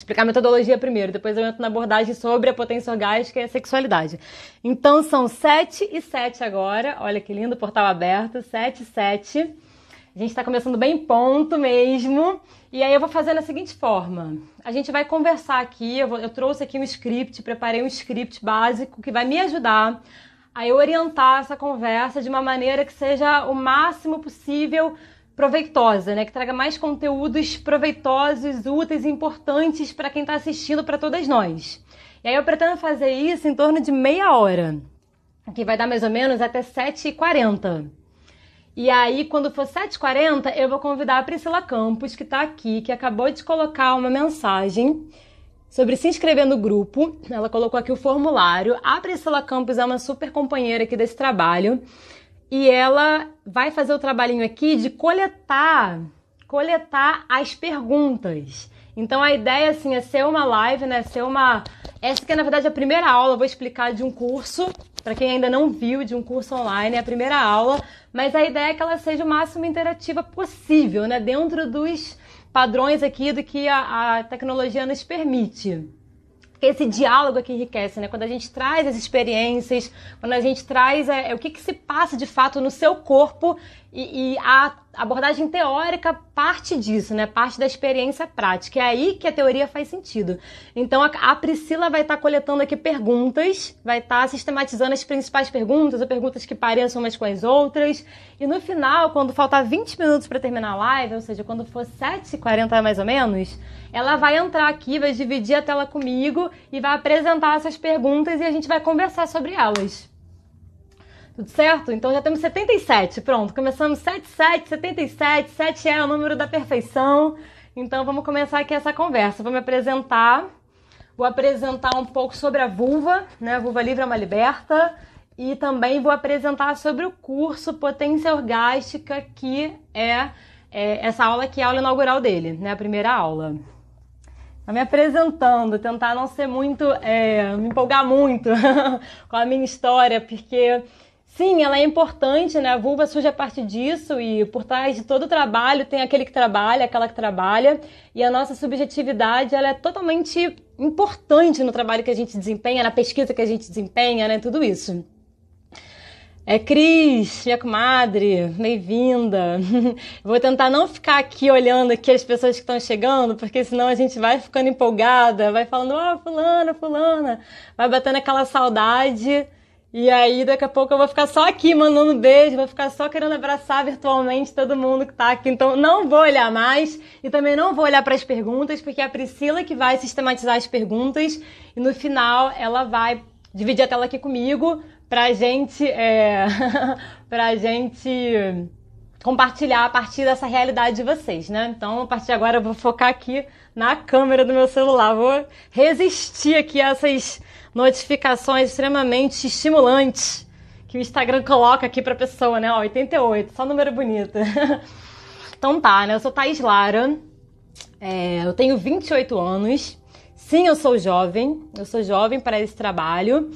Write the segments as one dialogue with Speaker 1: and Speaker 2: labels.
Speaker 1: explicar a metodologia primeiro, depois eu entro na abordagem sobre a potência orgástica e a sexualidade. Então são 7 e 7 agora, olha que lindo, portal aberto, 7 e 7. A gente está começando bem ponto mesmo, e aí eu vou fazer da seguinte forma. A gente vai conversar aqui, eu trouxe aqui um script, preparei um script básico que vai me ajudar a eu orientar essa conversa de uma maneira que seja o máximo possível proveitosa, né? Que traga mais conteúdos proveitosos, úteis e importantes para quem está assistindo, para todas nós. E aí eu pretendo fazer isso em torno de meia hora, que vai dar mais ou menos até 7h40. E aí, quando for 7h40, eu vou convidar a Priscila Campos, que está aqui, que acabou de colocar uma mensagem sobre se inscrever no grupo. Ela colocou aqui o formulário. A Priscila Campos é uma super companheira aqui desse trabalho. E ela vai fazer o trabalhinho aqui de coletar as perguntas. Então a ideia assim é ser uma live, né? Essa que é na verdade a primeira aula, eu vou explicar de um curso, para quem ainda não viu, de um curso online, é a primeira aula, mas a ideia é que ela seja o máximo interativa possível, né? Dentro dos padrões aqui do que a tecnologia nos permite. Esse diálogo aqui enriquece, né? Quando a gente traz as experiências, quando a gente traz o que se passa de fato no seu corpo e a abordagem teórica parte disso, né? Parte da experiência prática. É aí que a teoria faz sentido. Então a Priscila vai estar coletando aqui perguntas, vai estar sistematizando as principais perguntas, ou perguntas que pareçam umas com as outras. E no final, quando faltar 20 minutos para terminar a live, ou seja, quando for 7h40 mais ou menos, ela vai entrar aqui, vai dividir a tela comigo e vai apresentar essas perguntas e a gente vai conversar sobre elas. Tudo certo? Então já temos 77, pronto. Começamos 77, 77, 7 é o número da perfeição. Então vamos começar aqui essa conversa. Vou apresentar um pouco sobre a vulva, né? A vulva livre é uma liberta. E também vou apresentar sobre o curso Potência Orgástica, que é essa aula aqui, é a aula inaugural dele, né? A primeira aula. Me apresentando, tentar não ser muito, me empolgar muito com a minha história, porque sim, ela é importante, né? A vulva surge a partir disso e por trás de todo o trabalho tem aquele que trabalha, aquela que trabalha, e a nossa subjetividade, ela é totalmente importante no trabalho que a gente desempenha, na pesquisa que a gente desempenha, né? Tudo isso. Cris, minha comadre, bem-vinda. Vou tentar não ficar aqui olhando aqui as pessoas que estão chegando, porque senão a gente vai ficando empolgada, vai falando, fulana, vai batendo aquela saudade, e aí daqui a pouco eu vou ficar só aqui mandando beijo, vou ficar só querendo abraçar virtualmente todo mundo que tá aqui, então não vou olhar mais, e também não vou olhar para as perguntas, porque é a Priscila que vai sistematizar as perguntas, e no final ela vai dividir a tela aqui comigo, pra gente compartilhar a partir dessa realidade de vocês, né? Então, a partir de agora eu vou focar aqui na câmera do meu celular, vou resistir aqui a essas notificações extremamente estimulantes que o Instagram coloca aqui pra pessoa, né? 88, só número bonito. Então tá, né? Eu sou Thaís Lara, eu tenho 28 anos, sim, eu sou jovem para esse trabalho.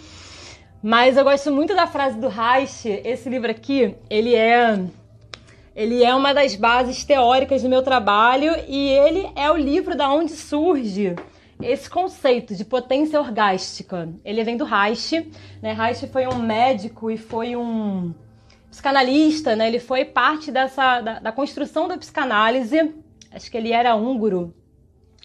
Speaker 1: Mas eu gosto muito da frase do Reich. Esse livro aqui, ele é uma das bases teóricas do meu trabalho e ele é o livro da onde surge esse conceito de potência orgástica. Ele vem do Reich, né? Reich foi um médico e foi um psicanalista, né? Ele foi parte da construção da psicanálise. Acho que ele era húngaro,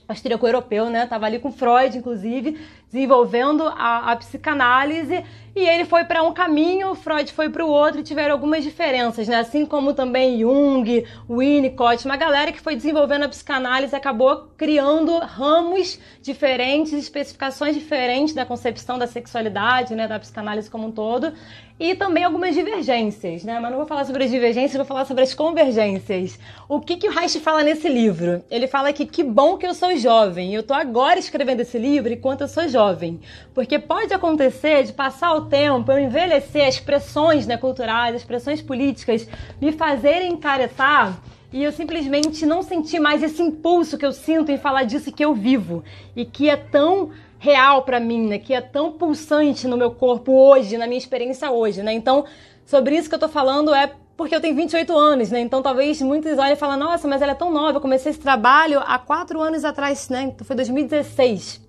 Speaker 1: austríaco-europeu, né? Tava ali com Freud, inclusive, desenvolvendo a psicanálise, e ele foi para um caminho, Freud foi para o outro, e tiveram algumas diferenças, né? Assim como também Jung, Winnicott, uma galera que foi desenvolvendo a psicanálise acabou criando ramos diferentes, especificações diferentes da concepção da sexualidade, né? Da psicanálise como um todo, e também algumas divergências, né? Mas não vou falar sobre as divergências, vou falar sobre as convergências. O que o Reich fala nesse livro? Ele fala que bom que eu sou jovem, eu tô agora escrevendo esse livro enquanto eu sou jovem, porque pode acontecer de passar o tempo, eu envelhecer, as pressões, né, culturais, as pressões políticas me fazerem encaretar e eu simplesmente não sentir mais esse impulso que eu sinto em falar disso que eu vivo e que é tão real pra mim, né, que é tão pulsante no meu corpo hoje, na minha experiência hoje, né? Então, sobre isso que eu tô falando é porque eu tenho 28 anos, né? Então talvez muitos olhem e falem, nossa, mas ela é tão nova, eu comecei esse trabalho há 4 anos atrás, né? Então foi 2016.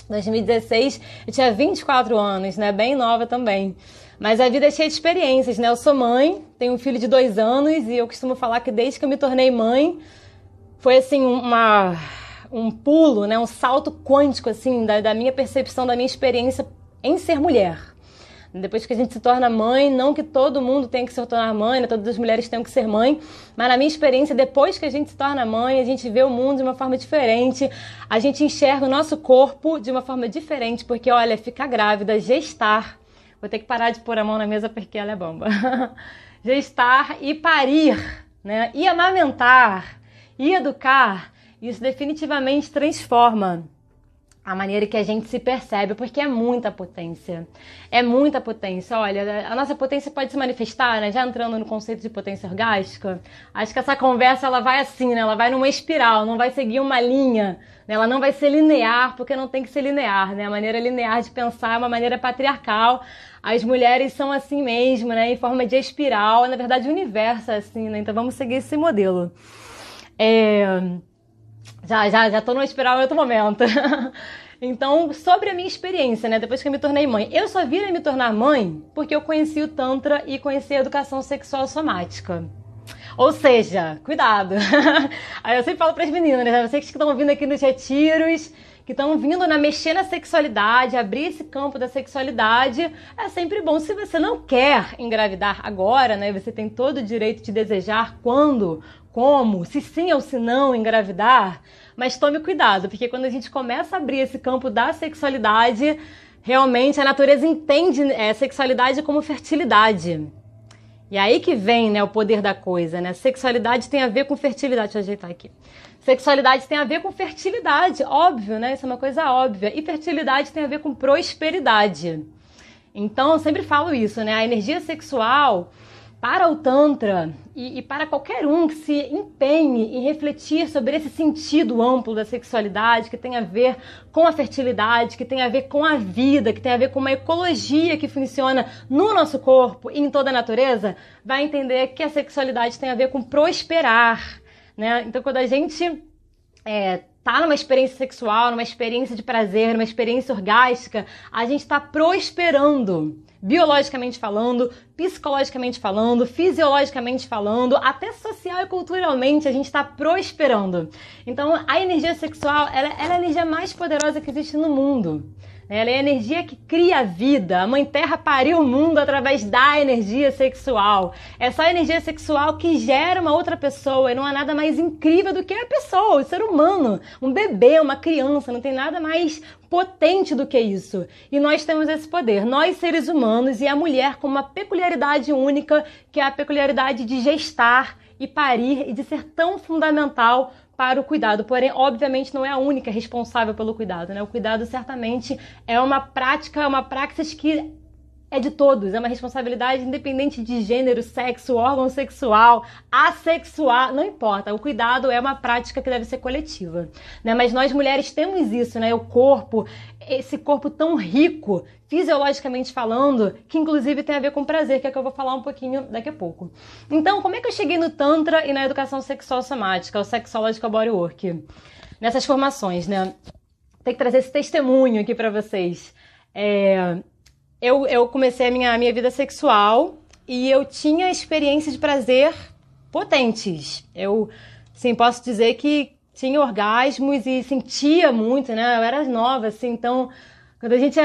Speaker 1: 2016, eu tinha 24 anos, né? Bem nova também. Mas a vida é cheia de experiências, né? Eu sou mãe, tenho um filho de 2 anos e eu costumo falar que desde que eu me tornei mãe, foi assim um pulo, né? Um salto quântico, assim, da minha percepção, da minha experiência em ser mulher. Depois que a gente se torna mãe, não que todo mundo tenha que se tornar mãe, né? Todas as mulheres tenham que ser mãe, mas na minha experiência, depois que a gente se torna mãe, a gente vê o mundo de uma forma diferente, a gente enxerga o nosso corpo de uma forma diferente, porque, olha, ficar grávida, gestar, vou ter que parar de pôr a mão na mesa porque ela é bomba, gestar e parir, né? E amamentar, e educar, isso definitivamente transforma a maneira que a gente se percebe, porque é muita potência. É muita potência. Olha, a nossa potência pode se manifestar, né? Já entrando no conceito de potência orgástica, acho que essa conversa ela vai assim, né? Ela vai numa espiral, não vai seguir uma linha, né? Ela não vai ser linear, porque não tem que ser linear, né? A maneira linear de pensar é uma maneira patriarcal. As mulheres são assim mesmo, né? Em forma de espiral. Na verdade, o universo é assim, né? Então vamos seguir esse modelo. Já tô numa espiral em outro momento. Então, sobre a minha experiência, né? Depois que eu me tornei mãe. Eu só vim me tornar mãe porque eu conheci o Tantra e conheci a educação sexual somática. Ou seja, cuidado. Aí eu sempre falo para as meninas, né? Vocês que estão vindo aqui nos retiros, que estão vindo na mexer na sexualidade, abrir esse campo da sexualidade, é sempre bom. Se você não quer engravidar agora, né? Você tem todo o direito de desejar quando, como, se sim ou se não engravidar, mas tome cuidado, porque quando a gente começa a abrir esse campo da sexualidade, realmente a natureza entende a sexualidade como fertilidade. E aí que vem, né, o poder da coisa, né? Sexualidade tem a ver com fertilidade. Deixa eu ajeitar aqui. Sexualidade tem a ver com fertilidade, óbvio, né? Isso é uma coisa óbvia. E fertilidade tem a ver com prosperidade. Então, eu sempre falo isso, né? A energia sexual, para o Tantra e para qualquer um que se empenhe em refletir sobre esse sentido amplo da sexualidade, que tem a ver com a fertilidade, que tem a ver com a vida, que tem a ver com uma ecologia que funciona no nosso corpo e em toda a natureza, vai entender que a sexualidade tem a ver com prosperar, né? Então, quando a gente tá numa experiência sexual, numa experiência de prazer, numa experiência orgástica, a gente está prosperando. Biologicamente falando, psicologicamente falando, fisiologicamente falando, até social e culturalmente a gente está prosperando. Então a energia sexual ela é a energia mais poderosa que existe no mundo. Ela é a energia que cria a vida. A Mãe Terra pariu o mundo através da energia sexual. É só a energia sexual que gera uma outra pessoa e não há nada mais incrível do que a pessoa, o ser humano, um bebê, uma criança, não tem nada mais potente do que isso. E nós temos esse poder, nós seres humanos e a mulher com uma peculiaridade única, que é a peculiaridade de gestar e parir e de ser tão fundamental para o cuidado. Porém, obviamente, não é a única responsável pelo cuidado, né? O cuidado certamente é uma prática, uma praxis que é de todos, é uma responsabilidade independente de gênero, sexo, órgão sexual, assexual, não importa. O cuidado é uma prática que deve ser coletiva, né? Mas nós mulheres temos isso, né? O corpo, esse corpo tão rico, fisiologicamente falando, que inclusive tem a ver com prazer, que é que eu vou falar um pouquinho daqui a pouco. Então, como é que eu cheguei no Tantra e na educação sexual somática, o Sexological Bodywork? Nessas formações, né? Tem que trazer esse testemunho aqui pra vocês. Eu comecei a minha vida sexual e eu tinha experiências de prazer potentes. Eu, sim, posso dizer que tinha orgasmos e sentia muito, né? Eu era nova, assim, então... Quando a gente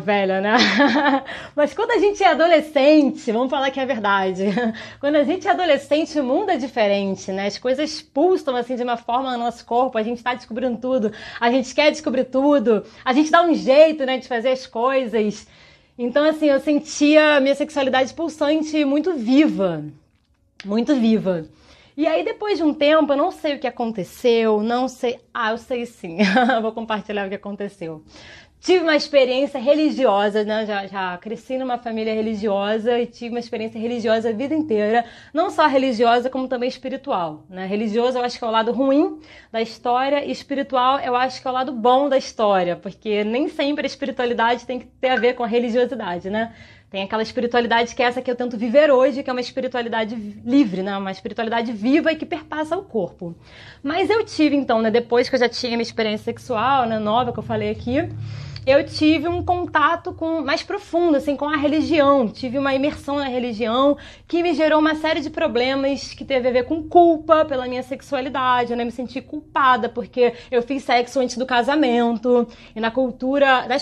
Speaker 1: velha, né? Mas quando a gente é adolescente, vamos falar que é verdade. Quando a gente é adolescente, o mundo é diferente, né? As coisas pulsam assim de uma forma no nosso corpo, a gente tá descobrindo tudo, a gente quer descobrir tudo, a gente dá um jeito, né, de fazer as coisas. Então, assim, eu sentia a minha sexualidade pulsante muito viva. Muito viva. E aí, depois de um tempo, eu não sei o que aconteceu, não sei... eu sei sim. Vou compartilhar o que aconteceu. Tive uma experiência religiosa, né? Já cresci numa família religiosa e tive uma experiência religiosa a vida inteira. Não só religiosa, como também espiritual, né? Religiosa eu acho que é o lado ruim da história e espiritual eu acho que é o lado bom da história, porque nem sempre a espiritualidade tem que ter a ver com a religiosidade, né? Tem aquela espiritualidade que é essa que eu tento viver hoje, que é uma espiritualidade livre, né? Uma espiritualidade viva e que perpassa o corpo. Mas eu tive, então, né, depois que eu já tinha minha experiência sexual, né, nova, que eu falei aqui, eu tive um contato mais profundo, assim, com a religião. Tive uma imersão na religião que me gerou uma série de problemas que teve a ver com culpa pela minha sexualidade. Eu, né, me senti culpada porque eu fiz sexo antes do casamento. E nas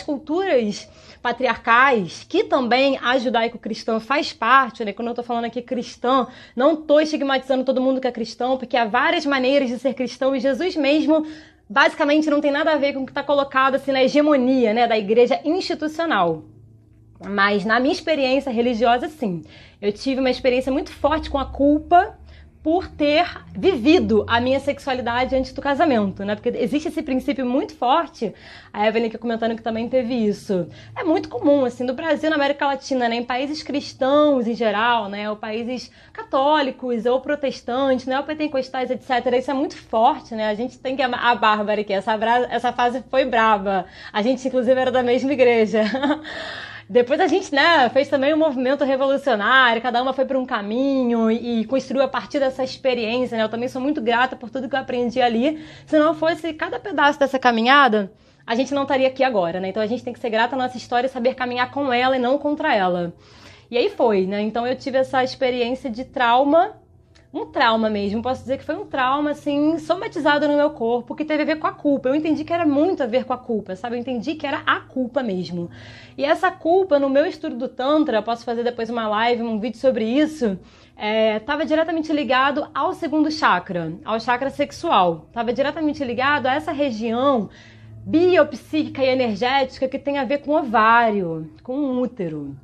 Speaker 1: culturas patriarcais, que também a judaico-cristã faz parte, né? Quando eu tô falando aqui cristã, não tô estigmatizando todo mundo que é cristão, porque há várias maneiras de ser cristão e Jesus mesmo basicamente não tem nada a ver com o que está colocado assim na hegemonia, né, da igreja institucional. Mas na minha experiência religiosa, sim. Eu tive uma experiência muito forte com a culpa por ter vivido a minha sexualidade antes do casamento, né? Porque existe esse princípio muito forte, a Evelyn aqui comentando que também teve isso. É muito comum, assim, no Brasil, na América Latina, né? Em países cristãos em geral, né? Ou países católicos ou protestantes, né? Ou pentecostais, etc. Isso é muito forte, né? A gente tem que... A Bárbara aqui, essa fase foi braba. A gente, inclusive, era da mesma igreja. Depois a gente, né, fez também um movimento revolucionário, cada uma foi para um caminho e construiu a partir dessa experiência, né? Eu também sou muito grata por tudo que eu aprendi ali. Se não fosse cada pedaço dessa caminhada, a gente não estaria aqui agora, né? Então a gente tem que ser grata à nossa história e saber caminhar com ela e não contra ela. E aí foi, né? Então eu tive essa experiência de trauma, um trauma mesmo, posso dizer que foi um trauma, assim, somatizado no meu corpo, que teve a ver com a culpa. Eu entendi que era muito a ver com a culpa, sabe? Eu entendi que era a culpa mesmo. E essa culpa, no meu estudo do Tantra, posso fazer depois uma live, um vídeo sobre isso, estava diretamente ligado ao segundo chakra, ao chakra sexual. Estava diretamente ligado a essa região biopsíquica e energética que tem a ver com o ovário, com o útero.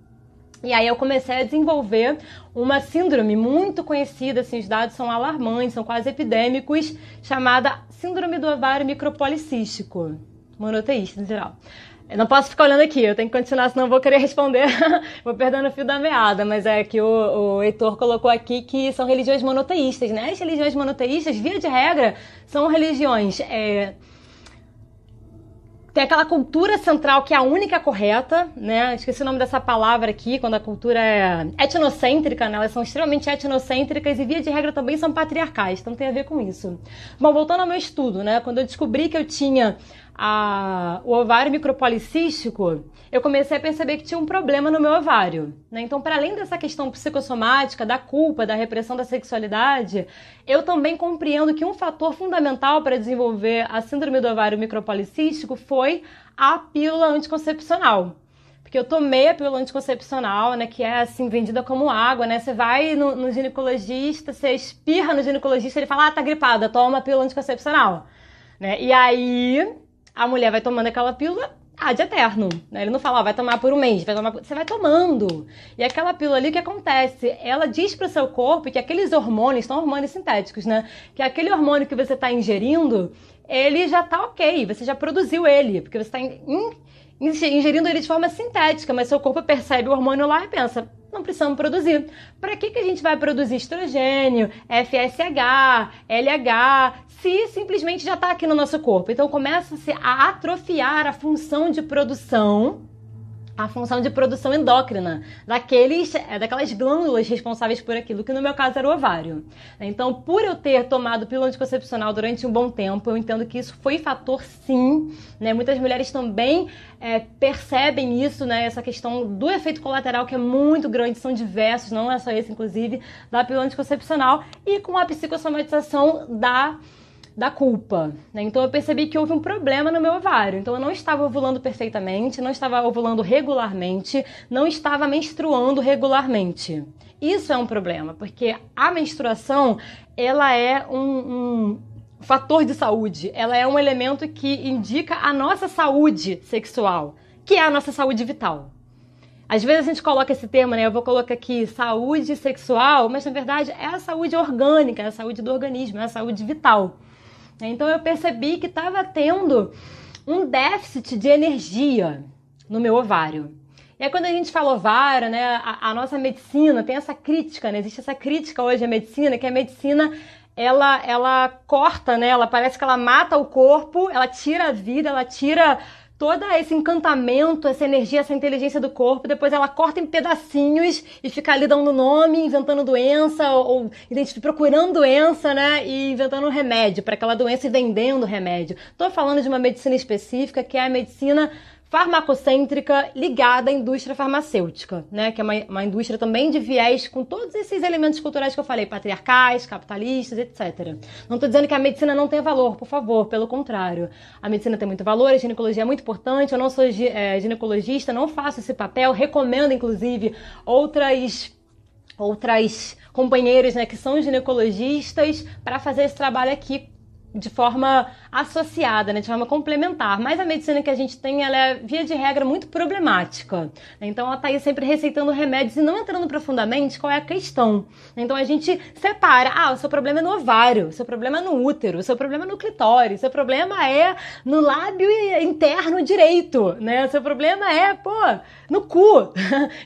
Speaker 1: E aí eu comecei a desenvolver uma síndrome muito conhecida, assim, os dados são alarmantes, são quase epidêmicos, chamada síndrome do ovário micropolicístico, monoteísta em geral. Eu não posso ficar olhando aqui, eu tenho que continuar, senão eu vou querer responder, vou perdendo o fio da meada, mas é que o Heitor colocou aqui que são religiões monoteístas, né? As religiões monoteístas, via de regra, são religiões... Tem aquela cultura central que é a única correta, né? Esqueci o nome dessa palavra aqui, quando a cultura é etnocêntrica, né? Elas são extremamente etnocêntricas e, via de regra, também são patriarcais, então tem a ver com isso. Bom, voltando ao meu estudo, né? Quando eu descobri que eu tinha o ovário micropolicístico, eu comecei a perceber que tinha um problema no meu ovário, né? Então, para além dessa questão psicossomática, da culpa, da repressão da sexualidade, eu também compreendo que um fator fundamental para desenvolver a síndrome do ovário micropolicístico foi a pílula anticoncepcional. Porque eu tomei a pílula anticoncepcional, né, que é assim, vendida como água, né? Você vai no ginecologista, você espirra no ginecologista, ele fala, tá gripada, toma a pílula anticoncepcional, né? E aí a mulher vai tomando aquela pílula ad eterno, né? Ele não fala, vai tomar por um mês, você vai tomando. E aquela pílula ali, o que acontece? Ela diz pro seu corpo que aqueles hormônios, são hormônios sintéticos, né? Que aquele hormônio que você tá ingerindo, ele já tá ok, você já produziu ele, porque você tá ingerindo ele de forma sintética, mas seu corpo percebe o hormônio lá e pensa, não precisamos produzir. Para que a gente vai produzir estrogênio, FSH, LH, se simplesmente já está aqui no nosso corpo? Então começa-se a atrofiar a função de produção endócrina daquelas glândulas responsáveis por aquilo, que no meu caso era o ovário. Então, por eu ter tomado pílula anticoncepcional durante um bom tempo, eu entendo que isso foi fator, sim, né? Muitas mulheres também percebem isso, né? Essa questão do efeito colateral, que é muito grande, são diversos, não é só esse, inclusive, da pílula anticoncepcional, e com a psicossomatização da culpa, né? Então eu percebi que houve um problema no meu ovário. Então eu não estava ovulando perfeitamente, não estava ovulando regularmente, não estava menstruando regularmente. Isso é um problema, porque a menstruação, ela é um fator de saúde, ela é um elemento que indica a nossa saúde sexual, que é a nossa saúde vital. Às vezes a gente coloca esse termo, né? Eu vou colocar aqui saúde sexual, mas na verdade é a saúde orgânica, é a saúde do organismo, é a saúde vital. Então eu percebi que estava tendo um déficit de energia no meu ovário. E aí quando a gente fala ovário, né, a nossa medicina tem essa crítica, né? Existe essa crítica hoje à medicina, que a medicina ela corta, né? Ela parece que ela mata o corpo, ela tira a vida, ela tira todo esse encantamento, essa energia, essa inteligência do corpo, depois ela corta em pedacinhos e fica ali dando nome, inventando doença ou procurando doença, né, e inventando um remédio para aquela doença e vendendo remédio. Estou falando de uma medicina específica que é a medicina farmacocêntrica ligada à indústria farmacêutica, né? Que é uma indústria também de viés com todos esses elementos culturais que eu falei, patriarcais, capitalistas, etc. Não estou dizendo que a medicina não tem valor, por favor, pelo contrário. A medicina tem muito valor, a ginecologia é muito importante, eu não sou ginecologista, não faço esse papel, recomendo, inclusive, outras companheiras, né, que são ginecologistas para fazer esse trabalho aqui de forma associada, né, de forma complementar. Mas a medicina que a gente tem, ela é, via de regra, muito problemática. Então, ela está aí sempre receitando remédios e não entrando profundamente qual é a questão. Então, a gente separa. O seu problema é no ovário, o seu problema é no útero, o seu problema é no clitóris, o seu problema é no lábio interno direito, né? O seu problema é, no cu.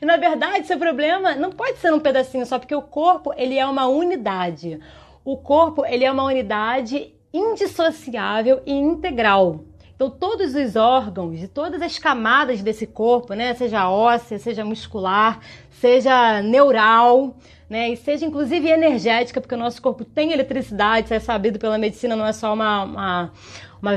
Speaker 1: E, na verdade, seu problema não pode ser um pedacinho só, porque o corpo, ele é uma unidade. O corpo, ele é uma unidade indissociável e integral. Então, todos os órgãos e todas as camadas desse corpo, né, seja óssea, seja muscular, seja neural, né, e seja inclusive energética, porque o nosso corpo tem eletricidade, isso é sabido pela medicina, não é só uma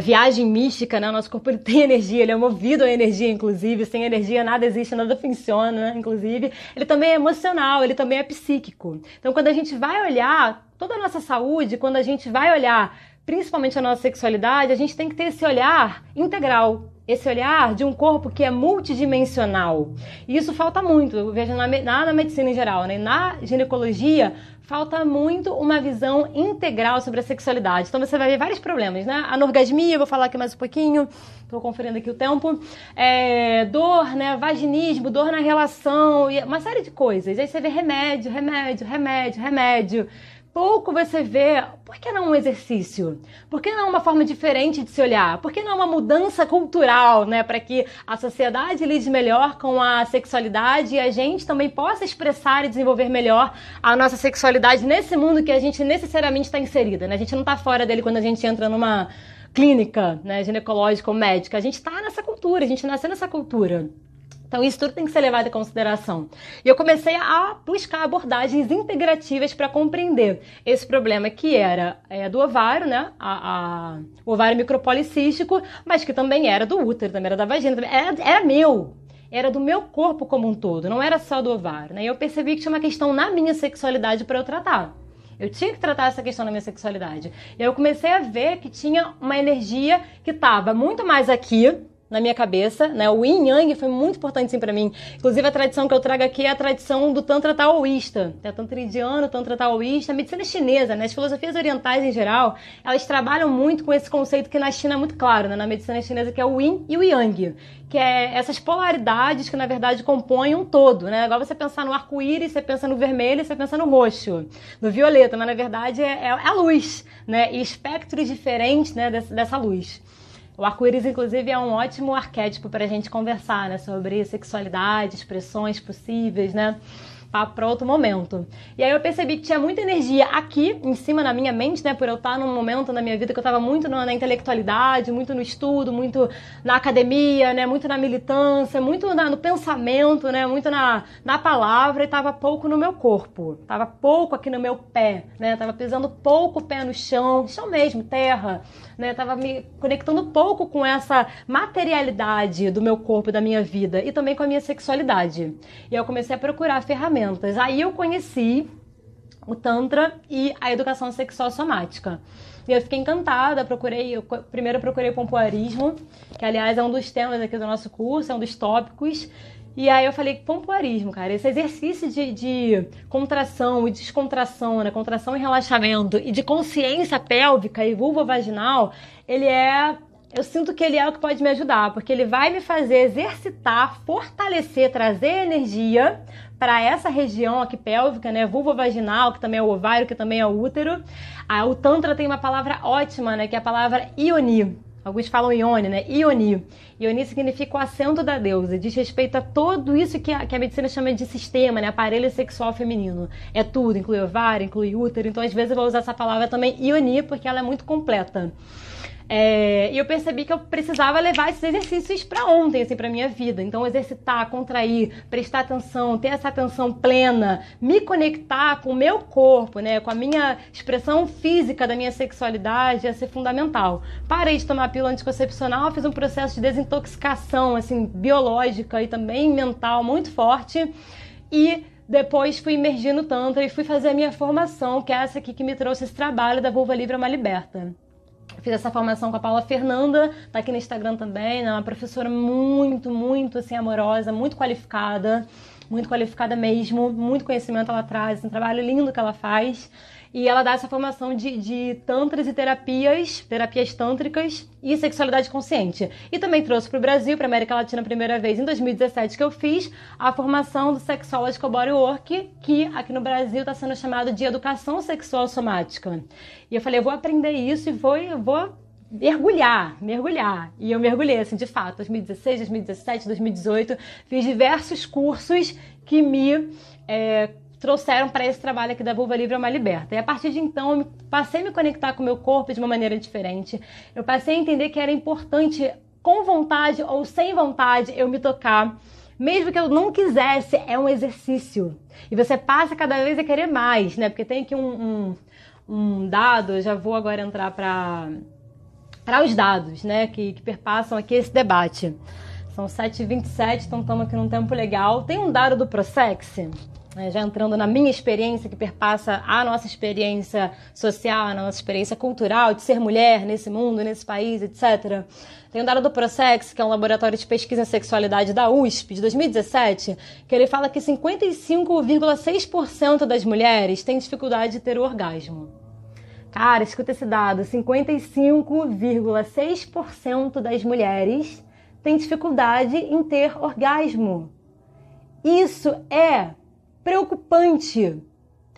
Speaker 1: viagem mística, né? O nosso corpo, ele tem energia, ele é movido à energia, inclusive. Sem energia nada existe, nada funciona, né? Inclusive. Ele também é emocional, ele também é psíquico. Então, quando a gente vai olhar toda a nossa saúde, quando a gente vai olhar principalmente a nossa sexualidade, a gente tem que ter esse olhar integral, esse olhar de um corpo que é multidimensional. E isso falta muito, eu vejo na medicina em geral, né? Na ginecologia, falta muito uma visão integral sobre a sexualidade. Então você vai ver vários problemas, né? Anorgasmia, vou falar aqui mais um pouquinho, estou conferindo aqui o tempo. Dor, né? Vaginismo, dor na relação, e uma série de coisas. Aí você vê remédio. Pouco você vê, por que não um exercício? Por que não uma forma diferente de se olhar? Por que não uma mudança cultural, né? Para que a sociedade lide melhor com a sexualidade e a gente também possa expressar e desenvolver melhor a nossa sexualidade nesse mundo que a gente necessariamente está inserida, né? A gente não está fora dele quando a gente entra numa clínica, né, ginecológica ou médica. A gente está nessa cultura, a gente nasceu nessa cultura. Então, isso tudo tem que ser levado em consideração. E eu comecei a buscar abordagens integrativas para compreender esse problema que era do ovário, né? O ovário micropolicístico, mas que também era do útero, também era da vagina, também era meu. Era do meu corpo como um todo, não era só do ovário, né? E eu percebi que tinha uma questão na minha sexualidade para eu tratar. Eu tinha que tratar essa questão na minha sexualidade. E aí eu comecei a ver que tinha uma energia que estava muito mais aqui, na minha cabeça, né? O Yin Yang foi muito importante sim para mim. Inclusive a tradição que eu trago aqui é a tradição do Tantra Taoísta, Tantra indiano, Tantra Taoísta, a medicina chinesa, né? As filosofias orientais em geral, elas trabalham muito com esse conceito que na China é muito claro, né? Na medicina chinesa, que é o Yin e o Yang, que é essas polaridades que na verdade compõem um todo, né? Igual você pensar no arco-íris, você pensa no vermelho, você pensa no roxo, no violeta, mas na verdade é a luz, né? E espectros diferentes, né, dessa luz. O arco-íris, inclusive, é um ótimo arquétipo para a gente conversar, né, sobre sexualidade, expressões possíveis, né, para outro momento. E aí eu percebi que tinha muita energia aqui, em cima na minha mente, né, por eu estar num momento na minha vida que eu estava muito na intelectualidade, muito no estudo, muito na academia, né, muito na militância, muito no pensamento, né, muito na palavra, e estava pouco no meu corpo, estava pouco aqui no meu pé, né, estava pisando pouco o pé no chão mesmo, terra, né, estava me conectando pouco com essa materialidade do meu corpo e da minha vida, e também com a minha sexualidade. E eu comecei a procurar ferramentas. Aí eu conheci o Tantra e a educação sexual somática. E eu fiquei encantada, primeiro eu procurei o pompoarismo, que aliás é um dos temas aqui do nosso curso, é um dos tópicos. E aí eu falei, pompoarismo, cara, esse exercício de contração e descontração, né, contração e relaxamento, e de consciência pélvica e vulvovaginal, eu sinto que ele é o que pode me ajudar, porque ele vai me fazer exercitar, fortalecer, trazer energia para essa região aqui pélvica, né, vulvovaginal, que também é o ovário, que também é o útero. O Tantra tem uma palavra ótima, né, que é a palavra Ioni. Alguns falam Ione, né? Ioni. Ioni significa o assento da deusa, diz respeito a tudo isso que a medicina chama de sistema, né? Aparelho sexual feminino. É tudo, inclui ovário, inclui útero. Então, às vezes, eu vou usar essa palavra também, Ioni, porque ela é muito completa. E eu percebi que eu precisava levar esses exercícios para ontem, assim, para minha vida. Então, exercitar, contrair, prestar atenção, ter essa atenção plena, me conectar com o meu corpo, né, com a minha expressão física da minha sexualidade ia ser fundamental. Parei de tomar pílula anticoncepcional, fiz um processo de desintoxicação, assim, biológica e também mental muito forte. E depois fui imergir no Tantra e fui fazer a minha formação, que é essa aqui que me trouxe esse trabalho da Vulva Livre Alma Liberta. Fiz essa formação com a Paula Fernanda, tá aqui no Instagram também, né? Uma professora muito, assim, amorosa, muito qualificada mesmo, muito conhecimento ela traz, um trabalho lindo que ela faz. E ela dá essa formação de tantras e terapias tântricas e sexualidade consciente. E também trouxe para o Brasil, para a América Latina, a primeira vez em 2017 que eu fiz a formação do Sexological Bodywork, que aqui no Brasil está sendo chamado de Educação Sexual Somática. E eu falei, eu vou aprender isso e vou mergulhar. E eu mergulhei, assim, de fato, 2016, 2017, 2018, fiz diversos cursos que me trouxeram para esse trabalho aqui da Vulva Livre Alma Liberta. E a partir de então, eu passei a me conectar com o meu corpo de uma maneira diferente. Eu passei a entender que era importante, com vontade ou sem vontade, eu me tocar. Mesmo que eu não quisesse, é um exercício. E você passa cada vez a querer mais, né? Porque tem aqui um dado, eu já vou agora entrar para os dados, né? Que perpassam aqui esse debate. São 7h27, então estamos aqui num tempo legal. Tem um dado do Prosex, já entrando na minha experiência, que perpassa a nossa experiência social, a nossa experiência cultural, de ser mulher nesse mundo, nesse país, etc. Tem um dado do Prosex, que é um laboratório de pesquisa em sexualidade da USP, de 2017, que ele fala que 55,6% das mulheres têm dificuldade de ter o orgasmo. Cara, escuta esse dado, 55,6% das mulheres têm dificuldade em ter orgasmo. Isso é preocupante.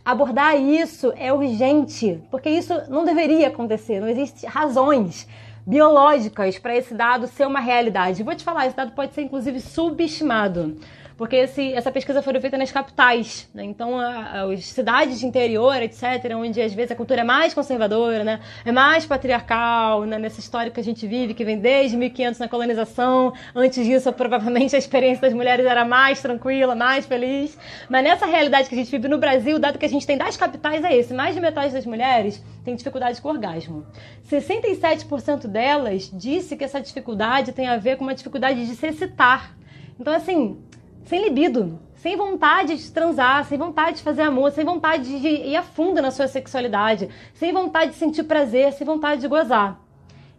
Speaker 1: Abordar isso é urgente, porque isso não deveria acontecer, não existem razões biológicas para esse dado ser uma realidade. Vou te falar, esse dado pode ser inclusive subestimado, porque essa pesquisa foi feita nas capitais, né? Então as cidades de interior, etc., onde às vezes a cultura é mais conservadora, né? É mais patriarcal, né? Nessa história que a gente vive, que vem desde 1500 na colonização. Antes disso, provavelmente a experiência das mulheres era mais tranquila, mais feliz. Mas nessa realidade que a gente vive no Brasil, o dado que a gente tem das capitais é esse: mais de metade das mulheres tem dificuldade com orgasmo. 67% delas disse que essa dificuldade tem a ver com uma dificuldade de se excitar. Então, assim, sem libido, sem vontade de transar, sem vontade de fazer amor, sem vontade de ir a fundo na sua sexualidade, sem vontade de sentir prazer, sem vontade de gozar.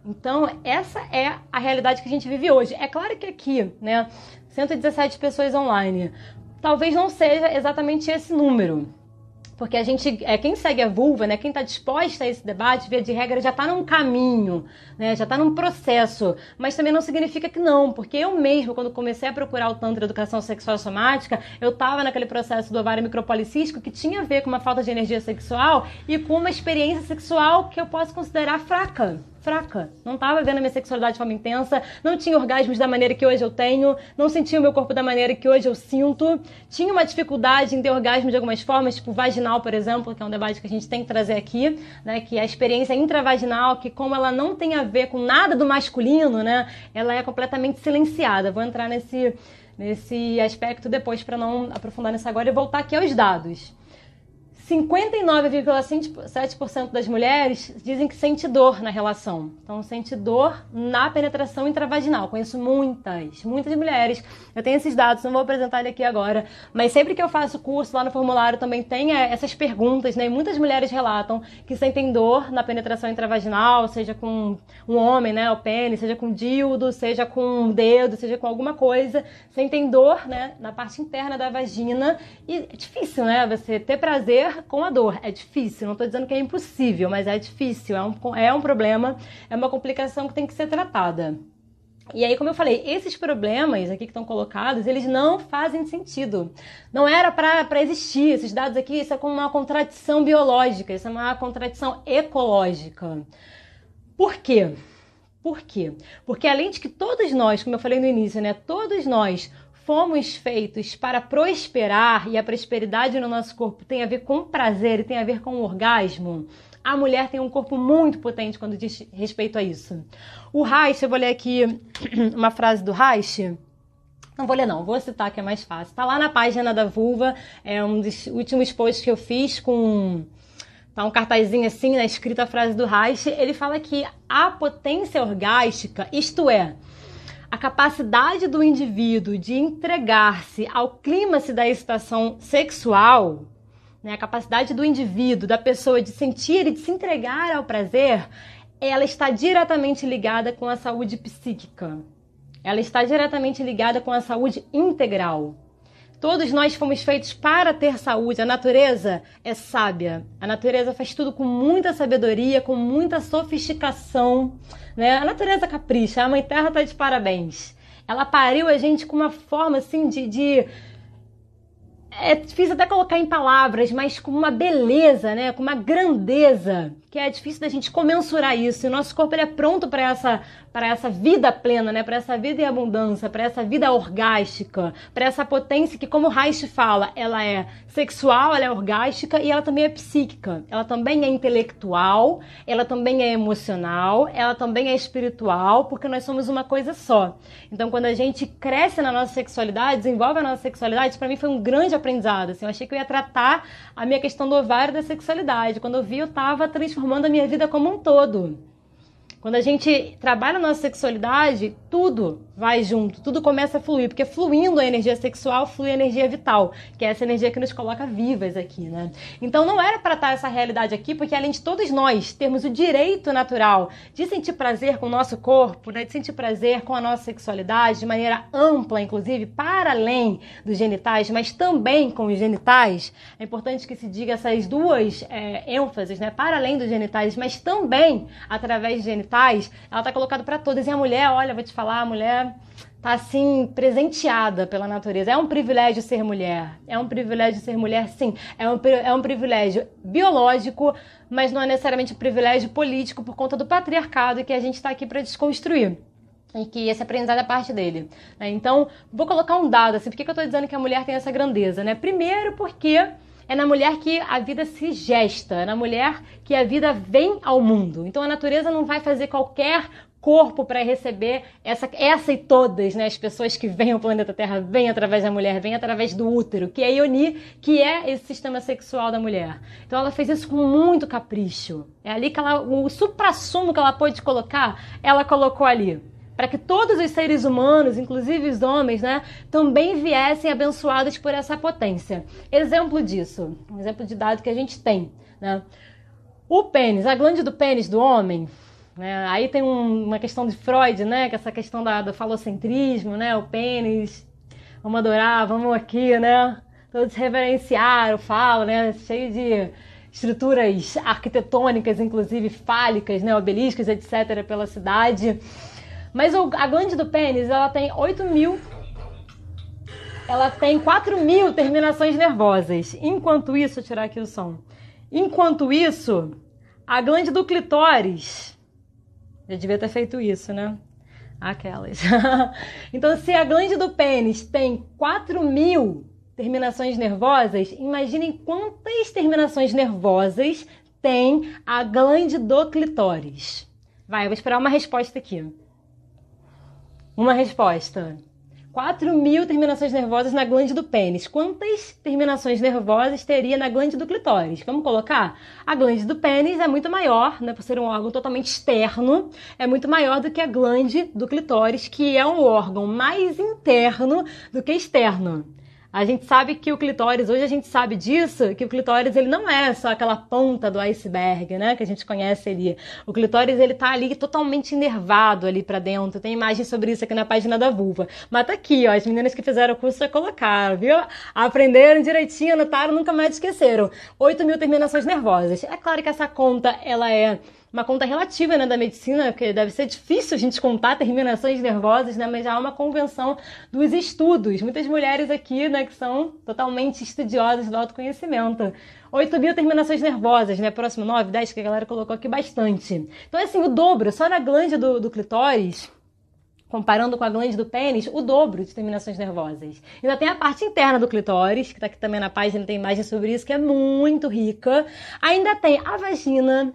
Speaker 1: Então, essa é a realidade que a gente vive hoje. É claro que aqui, né, 117 pessoas online, talvez não seja exatamente esse número. Porque a gente, quem segue a vulva, né, quem está disposta a esse debate, via de regra, já está num caminho, né, já está num processo. Mas também não significa que não, porque eu mesmo, quando comecei a procurar o Tantra Educação Sexual Somática, eu estava naquele processo do ovário micropolicístico que tinha a ver com uma falta de energia sexual e com uma experiência sexual que eu posso considerar fraca. Não estava vendo a minha sexualidade de forma intensa, não tinha orgasmos da maneira que hoje eu tenho, não sentia o meu corpo da maneira que hoje eu sinto, tinha uma dificuldade em ter orgasmo de algumas formas, tipo vaginal, por exemplo, que é um debate que a gente tem que trazer aqui, né, que é a experiência intravaginal, que como ela não tem a ver com nada do masculino, né, ela é completamente silenciada. Vou entrar nesse aspecto depois para não aprofundar nisso agora e voltar aqui aos dados. 59,7% das mulheres dizem que sente dor na relação. Então, sente dor na penetração intravaginal. Conheço muitas mulheres. Eu tenho esses dados, não vou apresentar ele aqui agora. Mas sempre que eu faço curso, lá no formulário também tem essas perguntas, né? E muitas mulheres relatam que sentem dor na penetração intravaginal, seja com um homem, né? O pênis, seja com dildo, seja com um dedo, seja com alguma coisa. Sentem dor, né? Na parte interna da vagina. E é difícil, né? Você ter prazer com a dor. É difícil, não estou dizendo que é impossível, mas é difícil, é um problema, é uma complicação que tem que ser tratada. E aí, como eu falei, esses problemas aqui que estão colocados, eles não fazem sentido. Não era para existir esses dados aqui, isso é como uma contradição biológica, isso é uma contradição ecológica. Por quê? Porque além de que todos nós, como eu falei no início, né, todos nós fomos feitos para prosperar, e a prosperidade no nosso corpo tem a ver com prazer e tem a ver com orgasmo, a mulher tem um corpo muito potente quando diz respeito a isso. O Reich, eu vou ler aqui uma frase do Reich. Não vou ler não, vou citar que é mais fácil. Tá lá na página da Vulva, é um dos últimos posts que eu fiz com... Tá um cartazinho assim, né, escrita a frase do Reich. Ele fala que a potência orgástica, isto é, a capacidade do indivíduo de entregar-se ao clímax da excitação sexual, né, a capacidade do indivíduo, da pessoa de sentir e de se entregar ao prazer, ela está diretamente ligada com a saúde psíquica. Ela está diretamente ligada com a saúde integral. Todos nós fomos feitos para ter saúde. A natureza é sábia. A natureza faz tudo com muita sabedoria, com muita sofisticação, né? A natureza capricha. A Mãe Terra está de parabéns. Ela pariu a gente com uma forma assim é difícil até colocar em palavras, mas com uma beleza, né? Com uma grandeza, que é difícil da gente comensurar isso. E o nosso corpo ele é pronto para essa vida plena, né? Para essa vida em abundância, para essa vida orgástica, para essa potência que, como o Reich fala, ela é sexual, ela é orgástica e ela também é psíquica. Ela também é intelectual, ela também é emocional, ela também é espiritual, porque nós somos uma coisa só. Então, quando a gente cresce na nossa sexualidade, desenvolve a nossa sexualidade, para mim foi um grande aprendizado. Assim, eu achei que eu ia tratar a minha questão do ovário da sexualidade. Quando eu vi, eu estava transformando a minha vida como um todo. Quando a gente trabalha a nossa sexualidade, tudo vai junto, tudo começa a fluir, porque fluindo a energia sexual, flui a energia vital, que é essa energia que nos coloca vivas aqui, né? Então não era para estar essa realidade aqui, porque além de todos nós termos o direito natural de sentir prazer com o nosso corpo, né, de sentir prazer com a nossa sexualidade, de maneira ampla, inclusive, para além dos genitais, mas também com os genitais, é importante que se diga essas duas ênfases, né, para além dos genitais, mas também através dos genitais, ela está colocada para todas. E a mulher, olha, vou te falar, a mulher tá assim presenteada pela natureza. É um privilégio ser mulher. É um privilégio ser mulher, sim. É um privilégio biológico, mas não é necessariamente um privilégio político por conta do patriarcado que a gente está aqui para desconstruir. E que esse aprendizado é parte dele. Então, vou colocar um dado, assim, por que eu estou dizendo que a mulher tem essa grandeza, né? Primeiro porque é na mulher que a vida se gesta, é na mulher que a vida vem ao mundo. Então a natureza não vai fazer qualquer corpo para receber essa e todas, né, as pessoas que vêm ao planeta Terra, vêm através da mulher, vêm através do útero, que é a Ioni, que é esse sistema sexual da mulher. Então ela fez isso com muito capricho. É ali que o suprassumo que ela pôde colocar, ela colocou ali. Para que todos os seres humanos, inclusive os homens, né, também viessem abençoados por essa potência. Exemplo disso, um exemplo de dado que a gente tem, né? O pênis, a glândula do pênis do homem, né, aí tem uma questão de Freud, né, que é essa questão do falocentrismo, né, o pênis, vamos adorar, vamos aqui, né, todos reverenciar o falo, né, cheio de estruturas arquitetônicas, inclusive fálicas, né, obeliscos, etc., pela cidade. Mas a glândula do pênis, ela tem 8.000, ela tem 4.000 terminações nervosas. Enquanto isso, vou tirar aqui o som. Enquanto isso, a glândula do clitóris, já devia ter feito isso, né? Aquelas. Então, se a glândula do pênis tem 4.000 terminações nervosas, imaginem quantas terminações nervosas tem a glândula do clitóris. Vai, eu vou esperar uma resposta aqui. Uma resposta. 4.000 terminações nervosas na glândula do pênis. Quantas terminações nervosas teria na glândula do clitóris? Vamos colocar? A glândula do pênis é muito maior, né, por ser um órgão totalmente externo, é muito maior do que a glândula do clitóris, que é um órgão mais interno do que externo. A gente sabe que o clitóris, hoje a gente sabe disso, que o clitóris ele não é só aquela ponta do iceberg, né, que a gente conhece ali. O clitóris ele tá ali totalmente inervado ali pra dentro. Tem imagem sobre isso aqui na página da Vulva. Mas tá aqui, ó, as meninas que fizeram o curso já colocaram, viu? Aprenderam direitinho, anotaram, nunca mais esqueceram. 8.000 terminações nervosas. É claro que essa conta, ela é uma conta relativa, né, da medicina, porque deve ser difícil a gente contar terminações nervosas, né, mas já há uma convenção dos estudos. Muitas mulheres aqui, né, que são totalmente estudiosas do autoconhecimento. 8.000 terminações nervosas, né, próximo 9, 10, que a galera colocou aqui bastante. Então, assim, o dobro, só na glândula do clitóris, comparando com a glande do pênis, o dobro de terminações nervosas. Ainda tem a parte interna do clitóris, que tá aqui também na página, tem imagem sobre isso, que é muito rica. Ainda tem a vagina,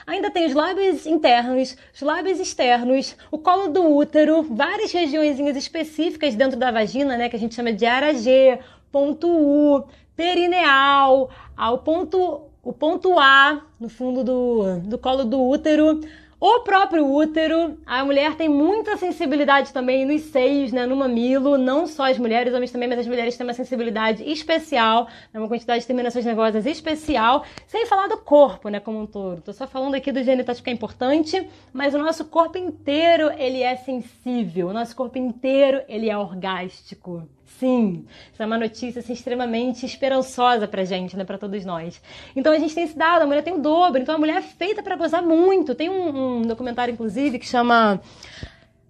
Speaker 1: ainda tem os lábios internos, os lábios externos, o colo do útero, várias regiõezinhas específicas dentro da vagina, né, que a gente chama de área G, ponto U, perineal, o ponto A, no fundo do colo do útero, o próprio útero. A mulher tem muita sensibilidade também nos seios, né, no mamilo, não só as mulheres, homens também, mas as mulheres têm uma sensibilidade especial, né, uma quantidade de terminações nervosas especial, sem falar do corpo, né, como um todo. Tô só falando aqui do genitais porque é importante, mas o nosso corpo inteiro, ele é sensível, o nosso corpo inteiro, ele é orgástico. Sim, isso é uma notícia assim, extremamente esperançosa pra gente, né, pra todos nós. Então a gente tem esse dado, a mulher tem o dobro, então a mulher é feita pra gozar muito. Tem um documentário, inclusive, que chama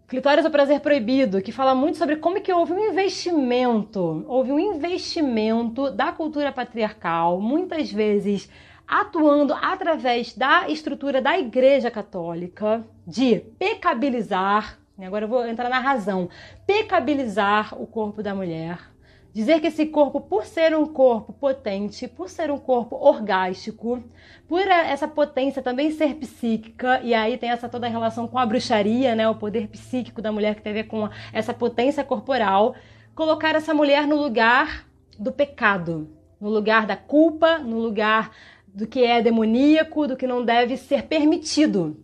Speaker 1: Clitóris, o Prazer Proibido, que fala muito sobre como que houve um investimento da cultura patriarcal, muitas vezes atuando através da estrutura da Igreja Católica, de pecabilizar. Agora eu vou entrar na razão. Pecabilizar o corpo da mulher. Dizer que esse corpo, por ser um corpo potente, por ser um corpo orgástico, por essa potência também ser psíquica, e aí tem essa toda a relação com a bruxaria, né, o poder psíquico da mulher que tem a ver com essa potência corporal, colocar essa mulher no lugar do pecado, no lugar da culpa, no lugar do que é demoníaco, do que não deve ser permitido.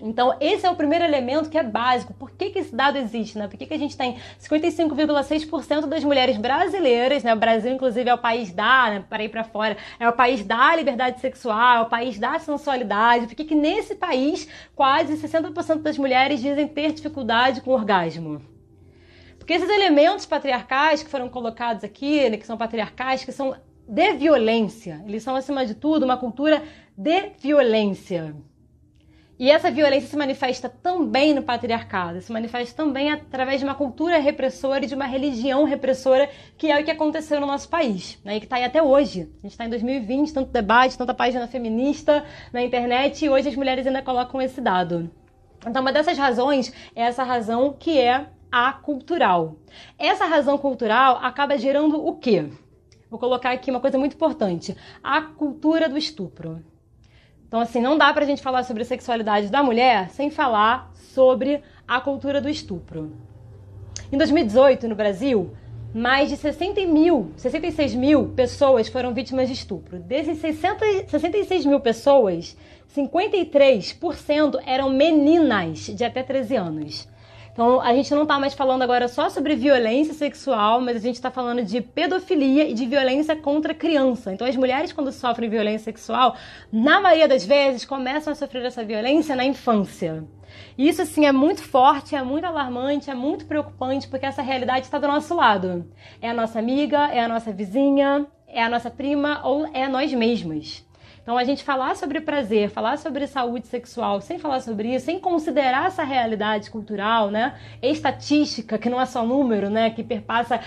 Speaker 1: Então, esse é o primeiro elemento que é básico. Por que esse dado existe, né? Por que a gente tem 55,6% das mulheres brasileiras, né? O Brasil, inclusive, é o país né? Para ir para fora, é o país da liberdade sexual, é o país da sensualidade. Por que nesse país, quase 60% das mulheres dizem ter dificuldade com o orgasmo? Porque esses elementos patriarcais que foram colocados aqui, né? Que são patriarcais, que são de violência. Eles são, acima de tudo, uma cultura de violência. E essa violência se manifesta também no patriarcado, se manifesta também através de uma cultura repressora e de uma religião repressora, que é o que aconteceu no nosso país, né? E que está aí até hoje. A gente está em 2020, tanto debate, tanta página feminista na internet, e hoje as mulheres ainda colocam esse dado. Então, uma dessas razões é essa razão que é a cultural. Essa razão cultural acaba gerando o quê? Vou colocar aqui uma coisa muito importante. A cultura do estupro. Então, assim, não dá pra gente falar sobre a sexualidade da mulher sem falar sobre a cultura do estupro. Em 2018, no Brasil, mais de 66 mil pessoas foram vítimas de estupro. Desses 66 mil pessoas, 53% eram meninas de até 13 anos. Então, a gente não está mais falando agora só sobre violência sexual, mas a gente está falando de pedofilia e de violência contra a criança. Então, as mulheres, quando sofrem violência sexual, na maioria das vezes, começam a sofrer essa violência na infância. E isso, assim, é muito forte, é muito alarmante, é muito preocupante, porque essa realidade está do nosso lado. É a nossa amiga, é a nossa vizinha, é a nossa prima ou é nós mesmas. Então, a gente falar sobre prazer, falar sobre saúde sexual, sem falar sobre isso, sem considerar essa realidade cultural, né, estatística, que não é só número, né, que perpassa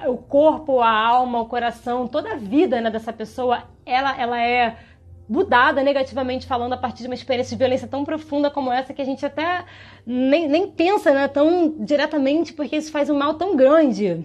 Speaker 1: o corpo, a alma, o coração, toda a vida, né, dessa pessoa, ela é mudada negativamente falando a partir de uma experiência de violência tão profunda como essa, que a gente até nem pensa, né, tão diretamente, porque isso faz um mal tão grande.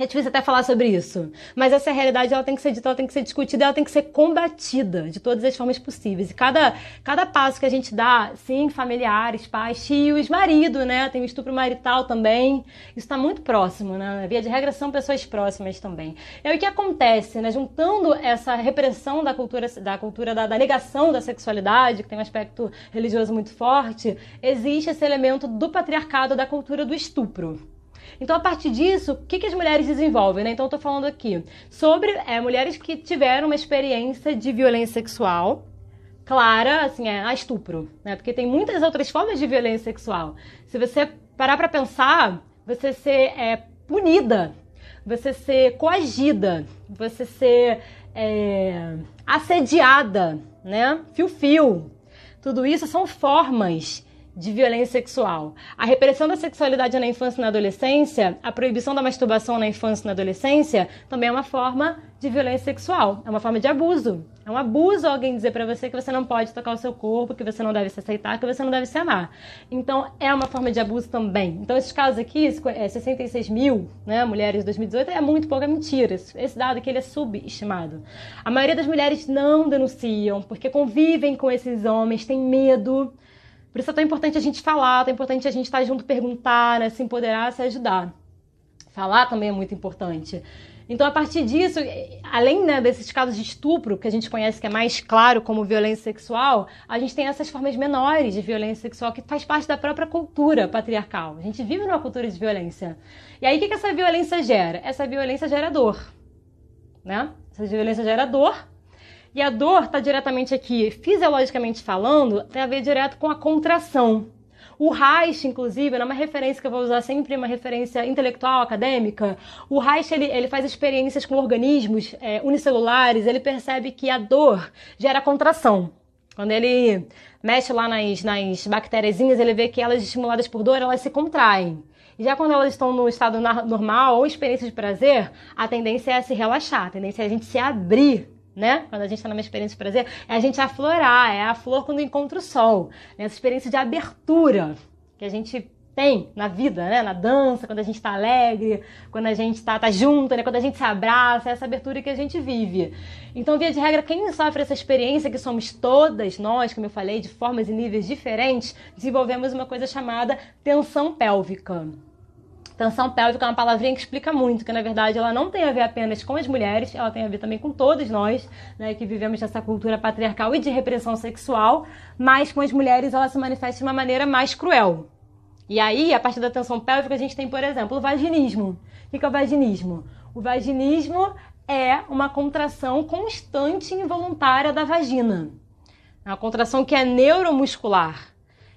Speaker 1: É difícil até falar sobre isso, mas essa realidade ela tem que ser dita, ela tem que ser discutida, ela tem que ser combatida de todas as formas possíveis. E cada passo que a gente dá, sim, familiares, pais, tios, marido, né, tem o estupro marital também, isso está muito próximo, né, via de regra são pessoas próximas também. É o que acontece, né, juntando essa repressão da cultura da negação da sexualidade, que tem um aspecto religioso muito forte, existe esse elemento do patriarcado, da cultura do estupro. Então, a partir disso, o que as mulheres desenvolvem, né? Então, eu tô falando aqui sobre mulheres que tiveram uma experiência de violência sexual clara, assim, a estupro, né? Porque tem muitas outras formas de violência sexual. Se você parar pra pensar, você ser punida, você ser coagida, você ser assediada, né? Fio-fio. Tudo isso são formas de violência sexual. A repressão da sexualidade na infância e na adolescência, a proibição da masturbação na infância e na adolescência, também é uma forma de violência sexual, é uma forma de abuso. É um abuso alguém dizer pra você que você não pode tocar o seu corpo, que você não deve se aceitar, que você não deve se amar. Então, é uma forma de abuso também. Então, esses casos aqui, 66 mil, né, mulheres de 2018, é muito pouco, é mentira. Esse dado aqui ele é subestimado. A maioria das mulheres não denunciam, porque convivem com esses homens, têm medo. Por isso é tão importante a gente falar, tão importante a gente estar junto, perguntar, né, se empoderar, se ajudar. Falar também é muito importante. Então, a partir disso, além, né, desses casos de estupro, que a gente conhece que é mais claro como violência sexual, a gente tem essas formas menores de violência sexual que faz parte da própria cultura patriarcal. A gente vive numa cultura de violência. E aí, o que essa violência gera? Essa violência gera dor, né? Essa violência gera dor. E a dor está diretamente aqui, fisiologicamente falando, tem a ver direto com a contração. O Reich, inclusive, é uma referência que eu vou usar sempre, uma referência intelectual, acadêmica. O Reich, ele faz experiências com organismos unicelulares, ele percebe que a dor gera contração. Quando ele mexe lá nas bactériazinhas, ele vê que elas, estimuladas por dor, elas se contraem. E já quando elas estão no estado normal ou experiência de prazer, a tendência é se relaxar, a tendência é a gente se abrir, né? Quando a gente está numa experiência de prazer, é a gente aflorar, é a flor quando encontra o sol. Essa experiência de abertura que a gente tem na vida, né? Na dança, quando a gente está alegre, quando a gente tá junto, né? Quando a gente se abraça, é essa abertura que a gente vive. Então, via de regra, quem sofre essa experiência, que somos todas nós, como eu falei, de formas e níveis diferentes, desenvolvemos uma coisa chamada tensão pélvica. Tensão pélvica é uma palavrinha que explica muito, que na verdade ela não tem a ver apenas com as mulheres, ela tem a ver também com todos nós, né, que vivemos nessa cultura patriarcal e de repressão sexual, mas com as mulheres ela se manifesta de uma maneira mais cruel. E aí, a partir da tensão pélvica, a gente tem, por exemplo, o vaginismo. O que é o vaginismo? O vaginismo é uma contração constante e involuntária da vagina. É uma contração que é neuromuscular.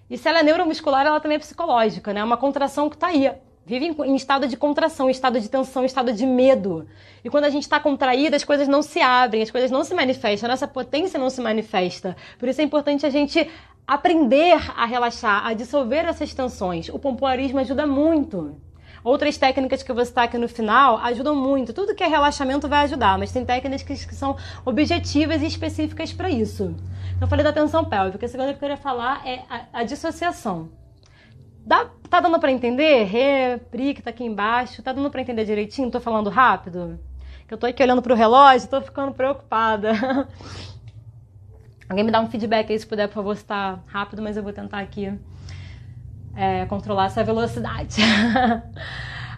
Speaker 1: E se ela é neuromuscular, ela também é psicológica, né? É uma contração que está aí. Vive em estado de contração, em estado de tensão, em estado de medo. E quando a gente está contraída, as coisas não se abrem, as coisas não se manifestam, a nossa potência não se manifesta. Por isso é importante a gente aprender a relaxar, a dissolver essas tensões. O pompoarismo ajuda muito. Outras técnicas que eu vou citar aqui no final ajudam muito. Tudo que é relaxamento vai ajudar, mas tem técnicas que são objetivas e específicas para isso. Então, eu falei da tensão pélvica. A segunda que eu queria falar é a dissociação. Tá dando pra entender? Pri, que tá aqui embaixo. Tá dando pra entender direitinho? Tô falando rápido? Que eu tô aqui olhando pro relógio, tô ficando preocupada. Alguém me dá um feedback aí, se puder, por favor, se tá rápido, mas eu vou tentar aqui controlar essa velocidade.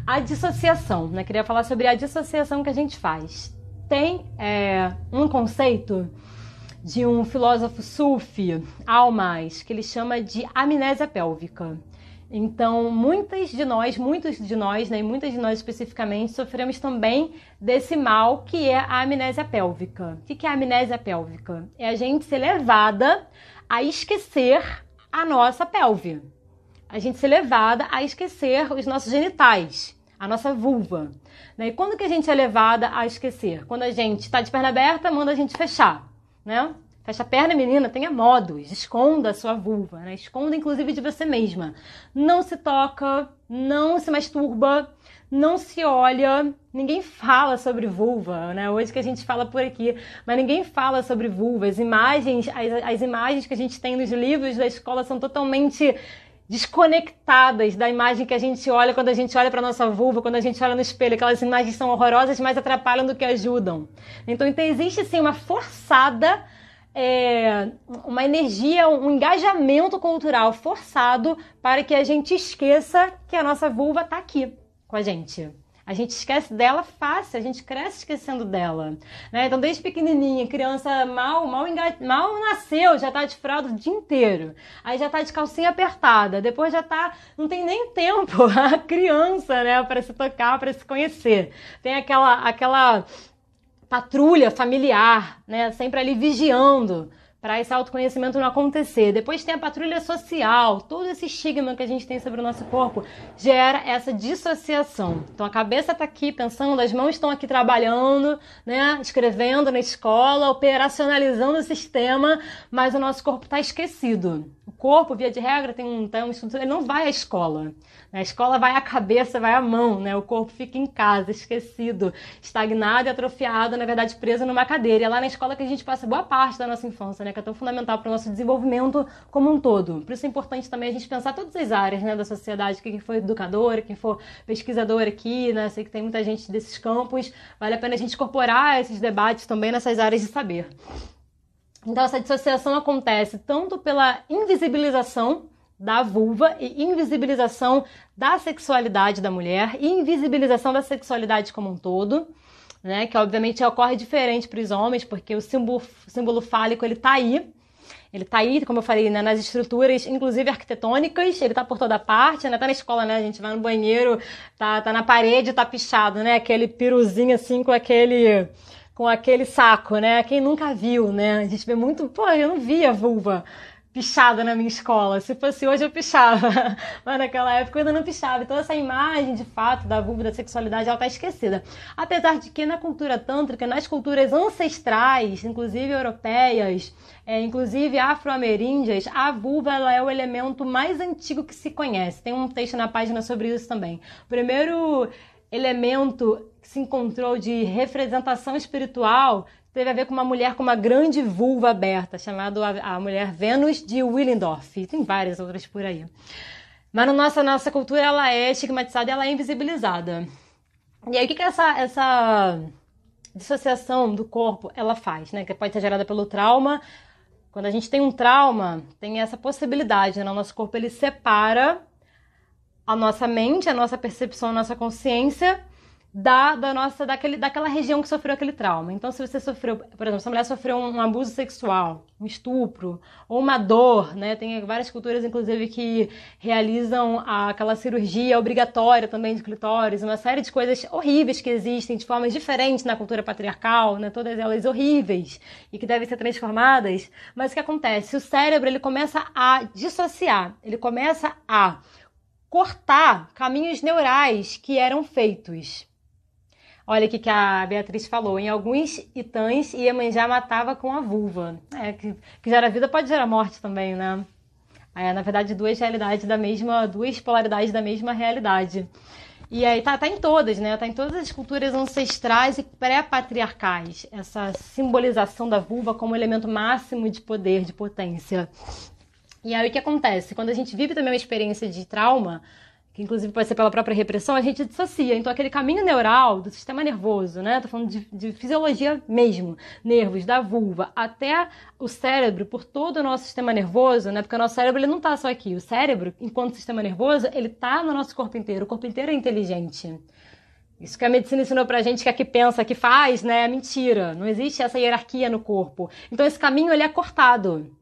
Speaker 1: A dissociação, né? Queria falar sobre a dissociação que a gente faz. Tem um conceito de um filósofo sufi, Almas, que ele chama de amnésia pélvica. Então, muitos de nós, né, e muitas de nós especificamente, sofremos também desse mal que é a amnésia pélvica. O que é a amnésia pélvica? É a gente ser levada a esquecer a nossa pelve. A gente ser levada a esquecer os nossos genitais, a nossa vulva. E quando que a gente é levada a esquecer? Quando a gente está de perna aberta, manda a gente fechar, né? Fecha a perna, menina, tenha modos, esconda a sua vulva, né? Esconda inclusive de você mesma. Não se toca, não se masturba, não se olha, ninguém fala sobre vulva, né? Hoje que a gente fala por aqui, mas ninguém fala sobre vulva. As imagens que a gente tem nos livros da escola são totalmente desconectadas da imagem que a gente olha quando a gente olha para nossa vulva, quando a gente olha no espelho. Aquelas imagens são horrorosas, mas atrapalham do que ajudam. Então existe sim uma forçada, uma energia, um engajamento cultural forçado para que a gente esqueça que a nossa vulva está aqui com a gente. A gente esquece dela fácil, a gente cresce esquecendo dela, né? Então, desde pequenininha, criança mal nasceu, já tá de fralda o dia inteiro. Aí já tá de calcinha apertada, depois não tem nem tempo a criança, né, para se tocar, para se conhecer. Tem aquela patrulha familiar, né, sempre ali vigiando para esse autoconhecimento não acontecer. Depois tem a patrulha social, todo esse estigma que a gente tem sobre o nosso corpo gera essa dissociação. Então a cabeça está aqui pensando, as mãos estão aqui trabalhando, né, escrevendo na escola, operacionalizando o sistema, mas o nosso corpo está esquecido. O corpo, via de regra, tem um estudo, ele não vai à escola. A escola vai à cabeça, vai à mão, né? O corpo fica em casa, esquecido, estagnado e atrofiado, na verdade preso numa cadeira. E é lá na escola que a gente passa boa parte da nossa infância, né? Que é tão fundamental para o nosso desenvolvimento como um todo. Por isso é importante também a gente pensar todas as áreas, né, da sociedade, quem for educadora, quem for pesquisador aqui, né? Sei que tem muita gente desses campos, vale a pena a gente incorporar esses debates também nessas áreas de saber. Então essa dissociação acontece tanto pela invisibilização da vulva e invisibilização da sexualidade da mulher e invisibilização da sexualidade como um todo, né? Que obviamente ocorre diferente para os homens, porque o símbolo fálico ele tá aí, como eu falei, né, nas estruturas, inclusive arquitetônicas, ele tá por toda parte, né? Tá na escola, né? A gente vai no banheiro, tá na parede, tá pichado, né? Aquele piruzinho assim com aquele saco, né? Quem nunca viu, né? A gente vê muito, pô, eu não via vulva pichada na minha escola. Se fosse hoje eu pichava, mas naquela época eu ainda não pichava. Então essa imagem, de fato, da vulva, da sexualidade, ela tá esquecida. Apesar de que na cultura tântrica, nas culturas ancestrais, inclusive europeias, inclusive afro-ameríndias, a vulva ela é o elemento mais antigo que se conhece. Tem um texto na página sobre isso também. O primeiro elemento que se encontrou de representação espiritual teve a ver com uma mulher com uma grande vulva aberta, chamada a mulher Vênus de Willendorf. E tem várias outras por aí. Mas na nossa cultura ela é estigmatizada e ela é invisibilizada. E aí o que essa dissociação do corpo ela faz, né? Que pode ser gerada pelo trauma. Quando a gente tem um trauma, tem essa possibilidade, né? O nosso corpo ele separa a nossa mente, a nossa percepção, a nossa consciência daquela região que sofreu aquele trauma. Então, se você sofreu, por exemplo, se a mulher sofreu um abuso sexual, um estupro, ou uma dor, né? Tem várias culturas, inclusive, que realizam aquela cirurgia obrigatória também de clitóris, uma série de coisas horríveis que existem de formas diferentes na cultura patriarcal, né? Todas elas horríveis e que devem ser transformadas. Mas o que acontece? O cérebro, ele começa a dissociar, ele começa a cortar caminhos neurais que eram feitos. Olha o que a Beatriz falou. Em alguns Itãs, Iemanjá matava com a vulva. Que gera vida pode gerar morte também, né? Na verdade, duas polaridades da mesma realidade. E aí tá em todas, né? Tá em todas as culturas ancestrais e pré-patriarcais. Essa simbolização da vulva como elemento máximo de poder, de potência. E aí o que acontece? Quando a gente vive também uma experiência de trauma, que inclusive pode ser pela própria repressão, a gente dissocia. Então aquele caminho neural do sistema nervoso, né? Tô falando de fisiologia mesmo, nervos da vulva até o cérebro, por todo o nosso sistema nervoso, né? Porque o nosso cérebro ele não tá só aqui. O cérebro, enquanto sistema nervoso, ele tá no nosso corpo inteiro. O corpo inteiro é inteligente. Isso que a medicina ensinou pra gente, que aqui pensa, que faz, né? É mentira. Não existe essa hierarquia no corpo. Então esse caminho ele é cortado.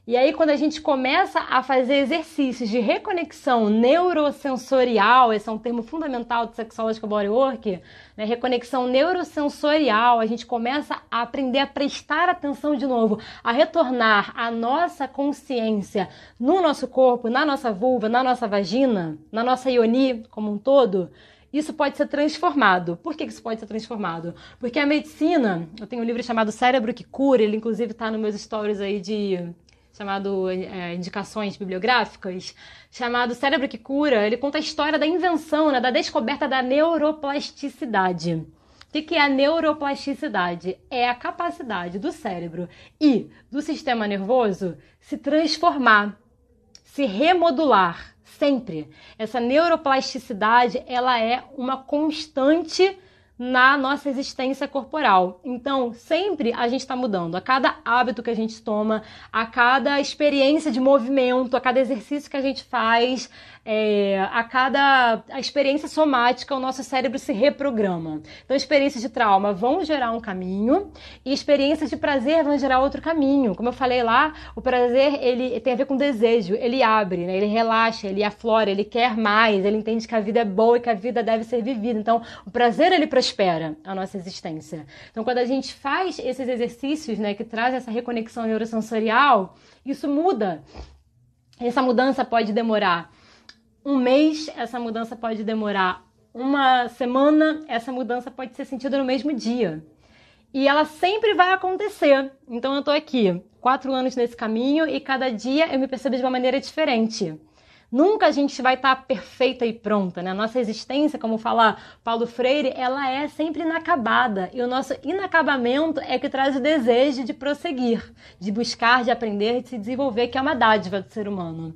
Speaker 1: E aí, quando a gente começa a fazer exercícios de reconexão neurosensorial, esse é um termo fundamental do Sexological Bodywork, né? Reconexão neurosensorial, a gente começa a aprender a prestar atenção de novo, a retornar a nossa consciência no nosso corpo, na nossa vulva, na nossa vagina, na nossa ioni como um todo. Isso pode ser transformado. Por que isso pode ser transformado? Porque a medicina, eu tenho um livro chamado Cérebro que Cura, ele inclusive está nos meus stories aí chamado Indicações Bibliográficas, chamado Cérebro que Cura. Ele conta a história da invenção, né, da descoberta da neuroplasticidade. O que é a neuroplasticidade? É a capacidade do cérebro e do sistema nervoso se transformar, se remodular, sempre. Essa neuroplasticidade, ela é uma constante na nossa existência corporal. Então, sempre a gente está mudando. A cada hábito que a gente toma, a cada experiência de movimento, a cada exercício que a gente faz, a experiência somática, o nosso cérebro se reprograma. Então, experiências de trauma vão gerar um caminho e experiências de prazer vão gerar outro caminho. Como eu falei lá, o prazer ele tem a ver com desejo, ele abre, né? Ele relaxa, ele aflora, ele quer mais, ele entende que a vida é boa e que a vida deve ser vivida. Então, o prazer ele prospera a nossa existência. Então, quando a gente faz esses exercícios, né, que traz essa reconexão neurosensorial, isso muda. Essa mudança pode demorar um mês, essa mudança pode demorar uma semana, essa mudança pode ser sentida no mesmo dia. E ela sempre vai acontecer. Então eu tô aqui 4 anos nesse caminho e cada dia eu me percebo de uma maneira diferente. Nunca a gente vai estar perfeita e pronta, né? Nossa existência, como fala Paulo Freire, ela é sempre inacabada. E o nosso inacabamento é que traz o desejo de prosseguir, de buscar, de aprender, de se desenvolver, que é uma dádiva do ser humano.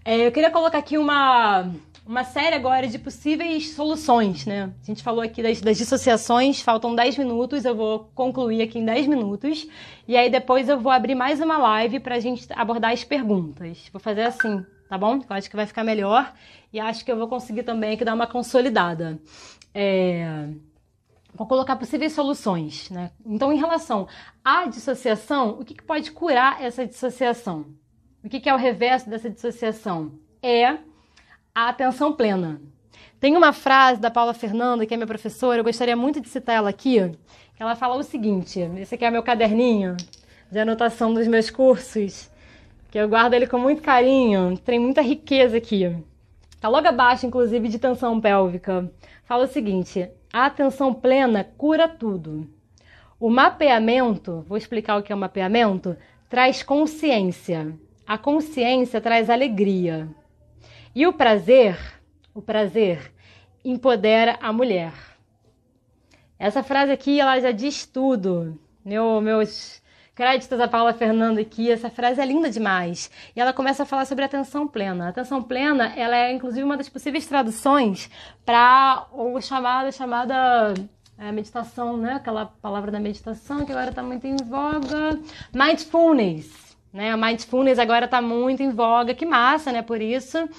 Speaker 1: Eu queria colocar aqui uma série agora de possíveis soluções, né? A gente falou aqui das dissociações, faltam 10 minutos, eu vou concluir aqui em 10 minutos. E aí depois eu vou abrir mais uma live pra gente abordar as perguntas. Vou fazer assim, tá bom? Eu acho que vai ficar melhor e acho que eu vou conseguir também aqui dar uma consolidada. Vou colocar possíveis soluções, né? Então, em relação à dissociação, o que pode curar essa dissociação? O que é o reverso dessa dissociação? É a atenção plena. Tem uma frase da Paula Fernanda, que é minha professora, eu gostaria muito de citar ela aqui, que ela fala o seguinte, esse aqui é meu caderninho de anotação dos meus cursos, que eu guardo ele com muito carinho, tem muita riqueza aqui. Tá logo abaixo, inclusive, de tensão pélvica. Fala o seguinte, a atenção plena cura tudo. O mapeamento, vou explicar o que é o mapeamento, traz consciência. A consciência traz alegria. E o prazer empodera a mulher. Essa frase aqui, ela já diz tudo. Meus créditos a Paula Fernanda aqui, essa frase é linda demais. E ela começa a falar sobre a atenção plena. A atenção plena, ela é inclusive uma das possíveis traduções para o chamada meditação, né? Aquela palavra da meditação que agora está muito em voga. Mindfulness. Né? A mindfulness agora está muito em voga, que massa, né? Por isso,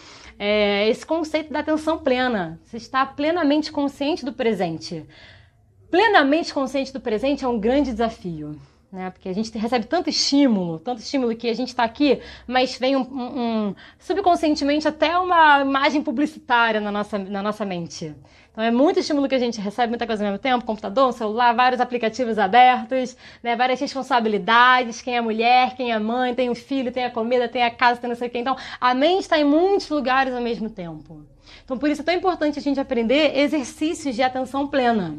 Speaker 1: esse conceito da atenção plena. Você está plenamente consciente do presente. Plenamente consciente do presente é um grande desafio, né? Porque a gente recebe tanto estímulo que a gente está aqui, mas vem subconscientemente até uma imagem publicitária na nossa mente. Então é muito estímulo que a gente recebe, muita coisa ao mesmo tempo, computador, celular, vários aplicativos abertos, né, várias responsabilidades, quem é mulher, quem é mãe, tem um filho, tem a comida, tem a casa, tem não sei o quê. Então a mente está em muitos lugares ao mesmo tempo. Então por isso é tão importante a gente aprender exercícios de atenção plena.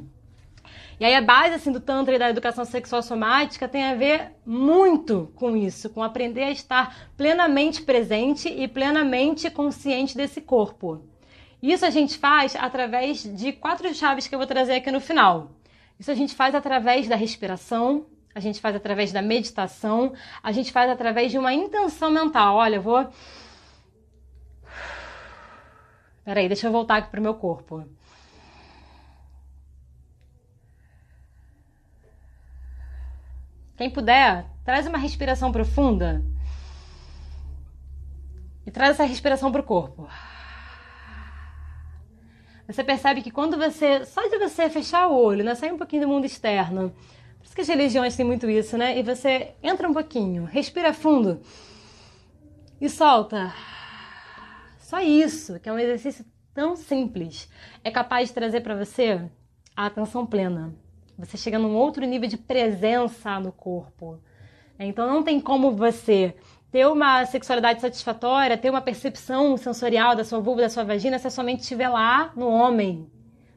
Speaker 1: E aí a base assim, do Tantra e da educação sexual somática tem a ver muito com isso, com aprender a estar plenamente presente e plenamente consciente desse corpo. Isso a gente faz através de 4 chaves que eu vou trazer aqui no final. Isso a gente faz através da respiração, a gente faz através da meditação, a gente faz através de uma intenção mental. Olha, eu vou... Peraí, deixa eu voltar aqui pro meu corpo. Quem puder, traz uma respiração profunda e traz essa respiração pro corpo. Você percebe que quando só de você fechar o olho, né, sair um pouquinho do mundo externo, por isso que as religiões têm muito isso, né? E você entra um pouquinho, respira fundo e solta. Só isso, que é um exercício tão simples, é capaz de trazer para você a atenção plena. Você chega num outro nível de presença no corpo. Então não tem como você ter uma sexualidade satisfatória, ter uma percepção sensorial da sua vulva, da sua vagina, se somente estiver lá no homem,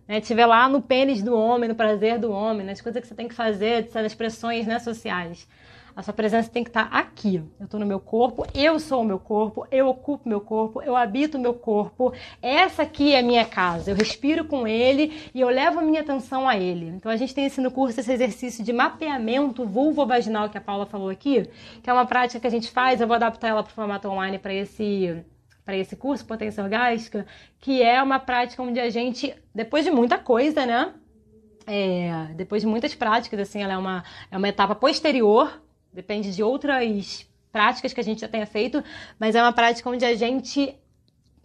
Speaker 1: né? Estiver lá no pênis do homem, no prazer do homem, nas coisas que você tem que fazer, nas pressões, né, sociais. A sua presença tem que estar aqui. Eu estou no meu corpo, eu sou o meu corpo, eu ocupo meu corpo, eu habito o meu corpo. Essa aqui é a minha casa. Eu respiro com ele e eu levo a minha atenção a ele. Então a gente tem no curso esse exercício de mapeamento vulvovaginal que a Paula falou aqui, que é uma prática que a gente faz. Eu vou adaptar ela para o formato online para esse curso, Potência Orgástica, que é uma prática onde a gente, depois de muita coisa, né? Depois de muitas práticas, assim, ela é uma etapa posterior. Depende de outras práticas que a gente já tenha feito, mas é uma prática onde a gente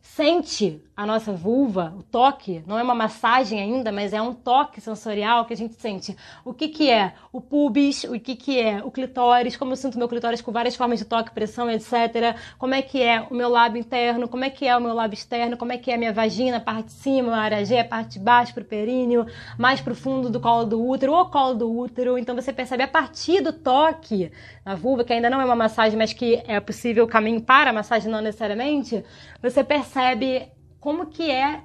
Speaker 1: sente a nossa vulva, o toque, não é uma massagem ainda, mas é um toque sensorial que a gente sente. O que é o pubis, o que é o clitóris, como eu sinto meu clitóris com várias formas de toque, pressão, etc. Como é que é o meu lábio interno, como é que é o meu lábio externo, como é que é a minha vagina, a parte de cima, a área G, a parte de baixo, pro períneo, mais pro fundo do colo do útero, ou colo do útero. Então você percebe a partir do toque na vulva, que ainda não é uma massagem, mas que é possível o caminho para a massagem, não necessariamente, você percebe como que é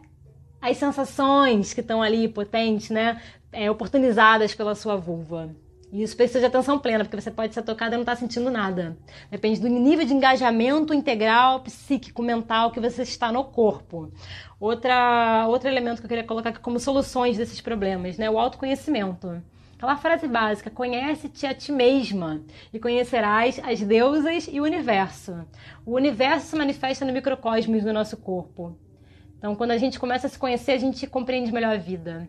Speaker 1: as sensações que estão ali potentes, né? oportunizadas pela sua vulva. E isso precisa de atenção plena, porque você pode ser tocada e não estar sentindo nada. Depende do nível de engajamento integral, psíquico, mental que você está no corpo. Outro elemento que eu queria colocar aqui como soluções desses problemas, né? O autoconhecimento. Aquela frase básica, conhece-te a ti mesma e conhecerás as deusas e o universo. O universo se manifesta no microcosmos do nosso corpo. Então, quando a gente começa a se conhecer, a gente compreende melhor a vida.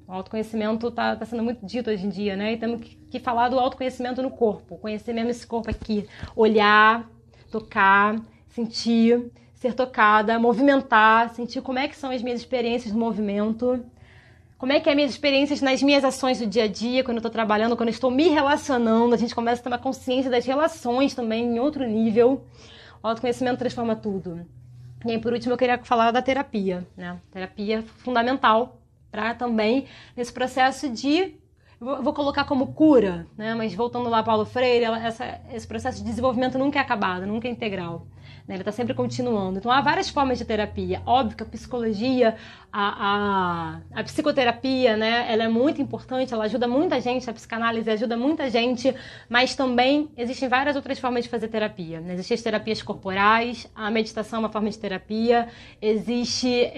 Speaker 1: O autoconhecimento tá sendo muito dito hoje em dia, né? E temos que falar do autoconhecimento no corpo. Conhecer mesmo esse corpo aqui. Olhar, tocar, sentir, ser tocada, movimentar, sentir como é que são as minhas experiências no movimento. Como é que é as minhas experiências nas minhas ações do dia a dia, quando eu estou trabalhando, quando eu estou me relacionando. A gente começa a ter uma consciência das relações também em outro nível. O autoconhecimento transforma tudo. E aí, por último, eu queria falar da terapia, né? Terapia fundamental para também nesse processo de, vou colocar como cura, né? Mas voltando lá a Paulo Freire, esse processo de desenvolvimento nunca é acabado, nunca é integral, né? Ele está sempre continuando. Então há várias formas de terapia. Óbvio que a psicologia, a psicoterapia, né? Ela é muito importante, ela ajuda muita gente, a psicanálise ajuda muita gente, mas também existem várias outras formas de fazer terapia, né? Existem as terapias corporais, a meditação é uma forma de terapia, existe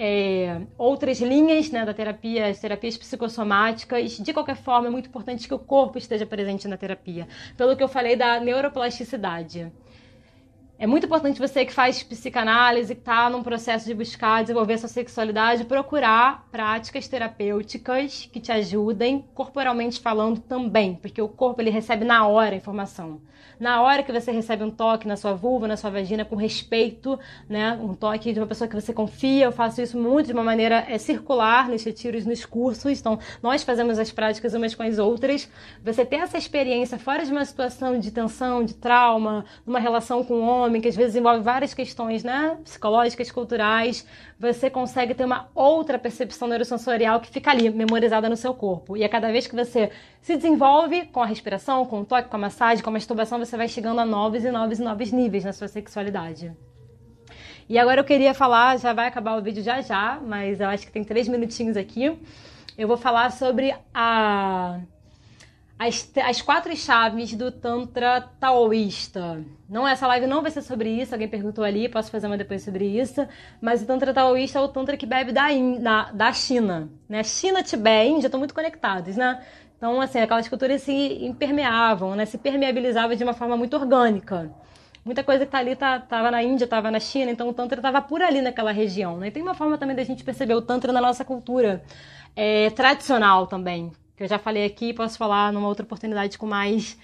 Speaker 1: outras linhas, né, da terapia, as terapias psicossomáticas. De qualquer forma, é muito importante que o corpo esteja presente na terapia, pelo que eu falei da neuroplasticidade. É muito importante você que faz psicanálise, que está num processo de buscar desenvolver sua sexualidade, procurar práticas terapêuticas que te ajudem, corporalmente falando também, porque o corpo ele recebe na hora a informação. Na hora que você recebe um toque na sua vulva, na sua vagina, com respeito, né? Um toque de uma pessoa que você confia, eu faço isso muito de uma maneira circular nos retiros, nos cursos, então nós fazemos as práticas umas com as outras. Você ter essa experiência fora de uma situação de tensão, de trauma, numa relação com um homem, que às vezes envolve várias questões, né? Psicológicas, culturais, você consegue ter uma outra percepção neurosensorial que fica ali, memorizada no seu corpo. E a cada vez que você se desenvolve com a respiração, com o toque, com a massagem, com a masturbação, você vai chegando a novos níveis na sua sexualidade. E agora eu queria falar, já vai acabar o vídeo já, mas eu acho que tem 3 minutinhos aqui. Eu vou falar sobre as 4 chaves do Tantra taoísta. Não, essa live não vai ser sobre isso, alguém perguntou ali, posso fazer uma depois sobre isso, mas o Tantra taoísta é o Tantra que bebe da China, né? China, Tibete e Índia estão muito conectados, né? Então, assim, aquelas culturas se impermeavam, né? Se permeabilizavam de uma forma muito orgânica. Muita coisa que tá ali tava na Índia, tava na China, então o Tantra estava por ali naquela região, né? E tem uma forma também da gente perceber o Tantra na nossa cultura tradicional também, que eu já falei aqui, posso falar numa outra oportunidade com mais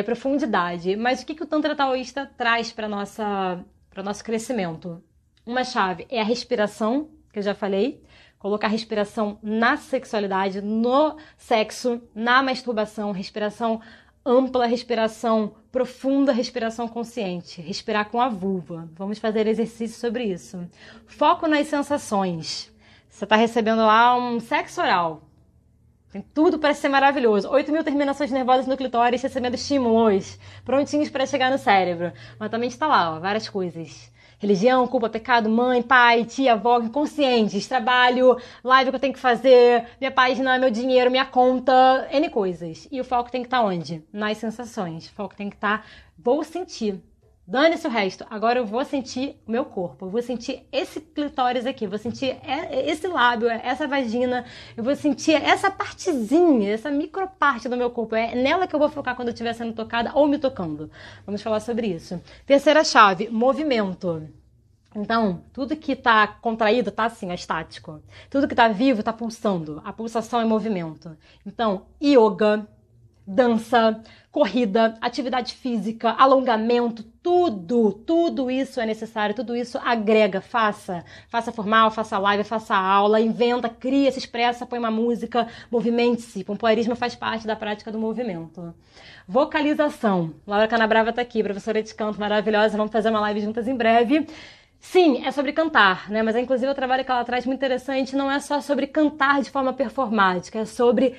Speaker 1: profundidade. Mas o que o Tantra taoísta traz para nosso crescimento? Uma chave é a respiração, que eu já falei, colocar respiração na sexualidade, no sexo, na masturbação, respiração ampla, respiração profunda, respiração consciente, respirar com a vulva. Vamos fazer exercício sobre isso. Foco nas sensações. Você está recebendo lá um sexo oral. Tem tudo para ser maravilhoso. 8.000 terminações nervosas no clitóris, recebendo estímulos, prontinhos para chegar no cérebro. Mas também está lá, ó, várias coisas. Religião, culpa, pecado, mãe, pai, tia, avó, inconscientes, trabalho, live que eu tenho que fazer, minha página, meu dinheiro, minha conta, N coisas. E o foco tem que estar onde? Nas sensações. O foco tem que estar, vou sentir. Dane-se o resto, agora eu vou sentir o meu corpo, eu vou sentir esse clitóris aqui, vou sentir esse lábio, essa vagina, eu vou sentir essa partezinha, essa microparte do meu corpo, é nela que eu vou focar quando eu estiver sendo tocada ou me tocando. Vamos falar sobre isso. Terceira chave, movimento. Então, tudo que está contraído está assim, é estático. Tudo que está vivo está pulsando, a pulsação é movimento. Então, yoga, dança, corrida, atividade física, alongamento, tudo isso é necessário, tudo isso agrega, faça formal, faça live, faça aula, inventa, cria, se expressa, põe uma música, movimente-se. Pompoarismo faz parte da prática do movimento. Vocalização. Laura Canabrava está aqui, professora de canto maravilhosa, vamos fazer uma live juntas em breve. Sim, é sobre cantar, né? Mas inclusive o trabalho que ela traz muito interessante não é só sobre cantar de forma performática, é sobre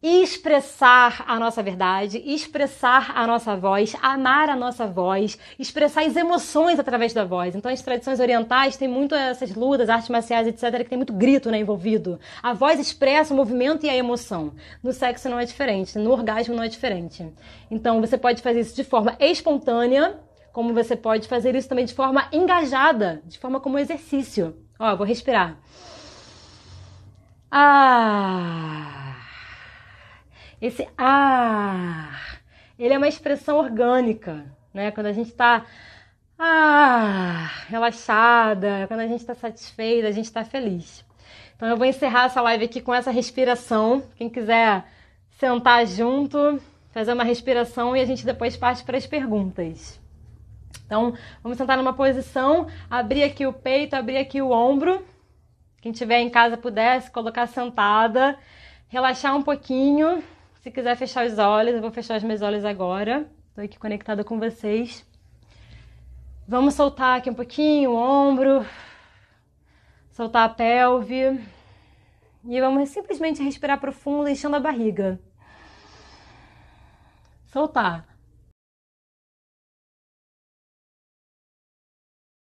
Speaker 1: expressar a nossa verdade, expressar a nossa voz, amar a nossa voz, expressar as emoções através da voz. Então, as tradições orientais têm muito essas lutas, artes marciais, etc., que tem muito grito, né, envolvido. A voz expressa o movimento e a emoção. No sexo não é diferente, no orgasmo não é diferente. Então, você pode fazer isso de forma espontânea, como você pode fazer isso também de forma engajada, de forma como exercício. Ó, vou respirar. Esse ele é uma expressão orgânica, né? Quando a gente está relaxada, quando a gente está satisfeita, a gente está feliz. Então eu vou encerrar essa live aqui com essa respiração. Quem quiser sentar junto, fazer uma respiração e a gente depois parte para as perguntas. Então vamos sentar numa posição, abrir aqui o peito, abrir aqui o ombro. Quem estiver em casa puder se colocar sentada, relaxar um pouquinho. Se quiser fechar os olhos, eu vou fechar os meus olhos agora. Estou aqui conectada com vocês. Vamos soltar aqui um pouquinho o ombro, soltar a pelve. E vamos simplesmente respirar profundo, enchendo a barriga. Soltar.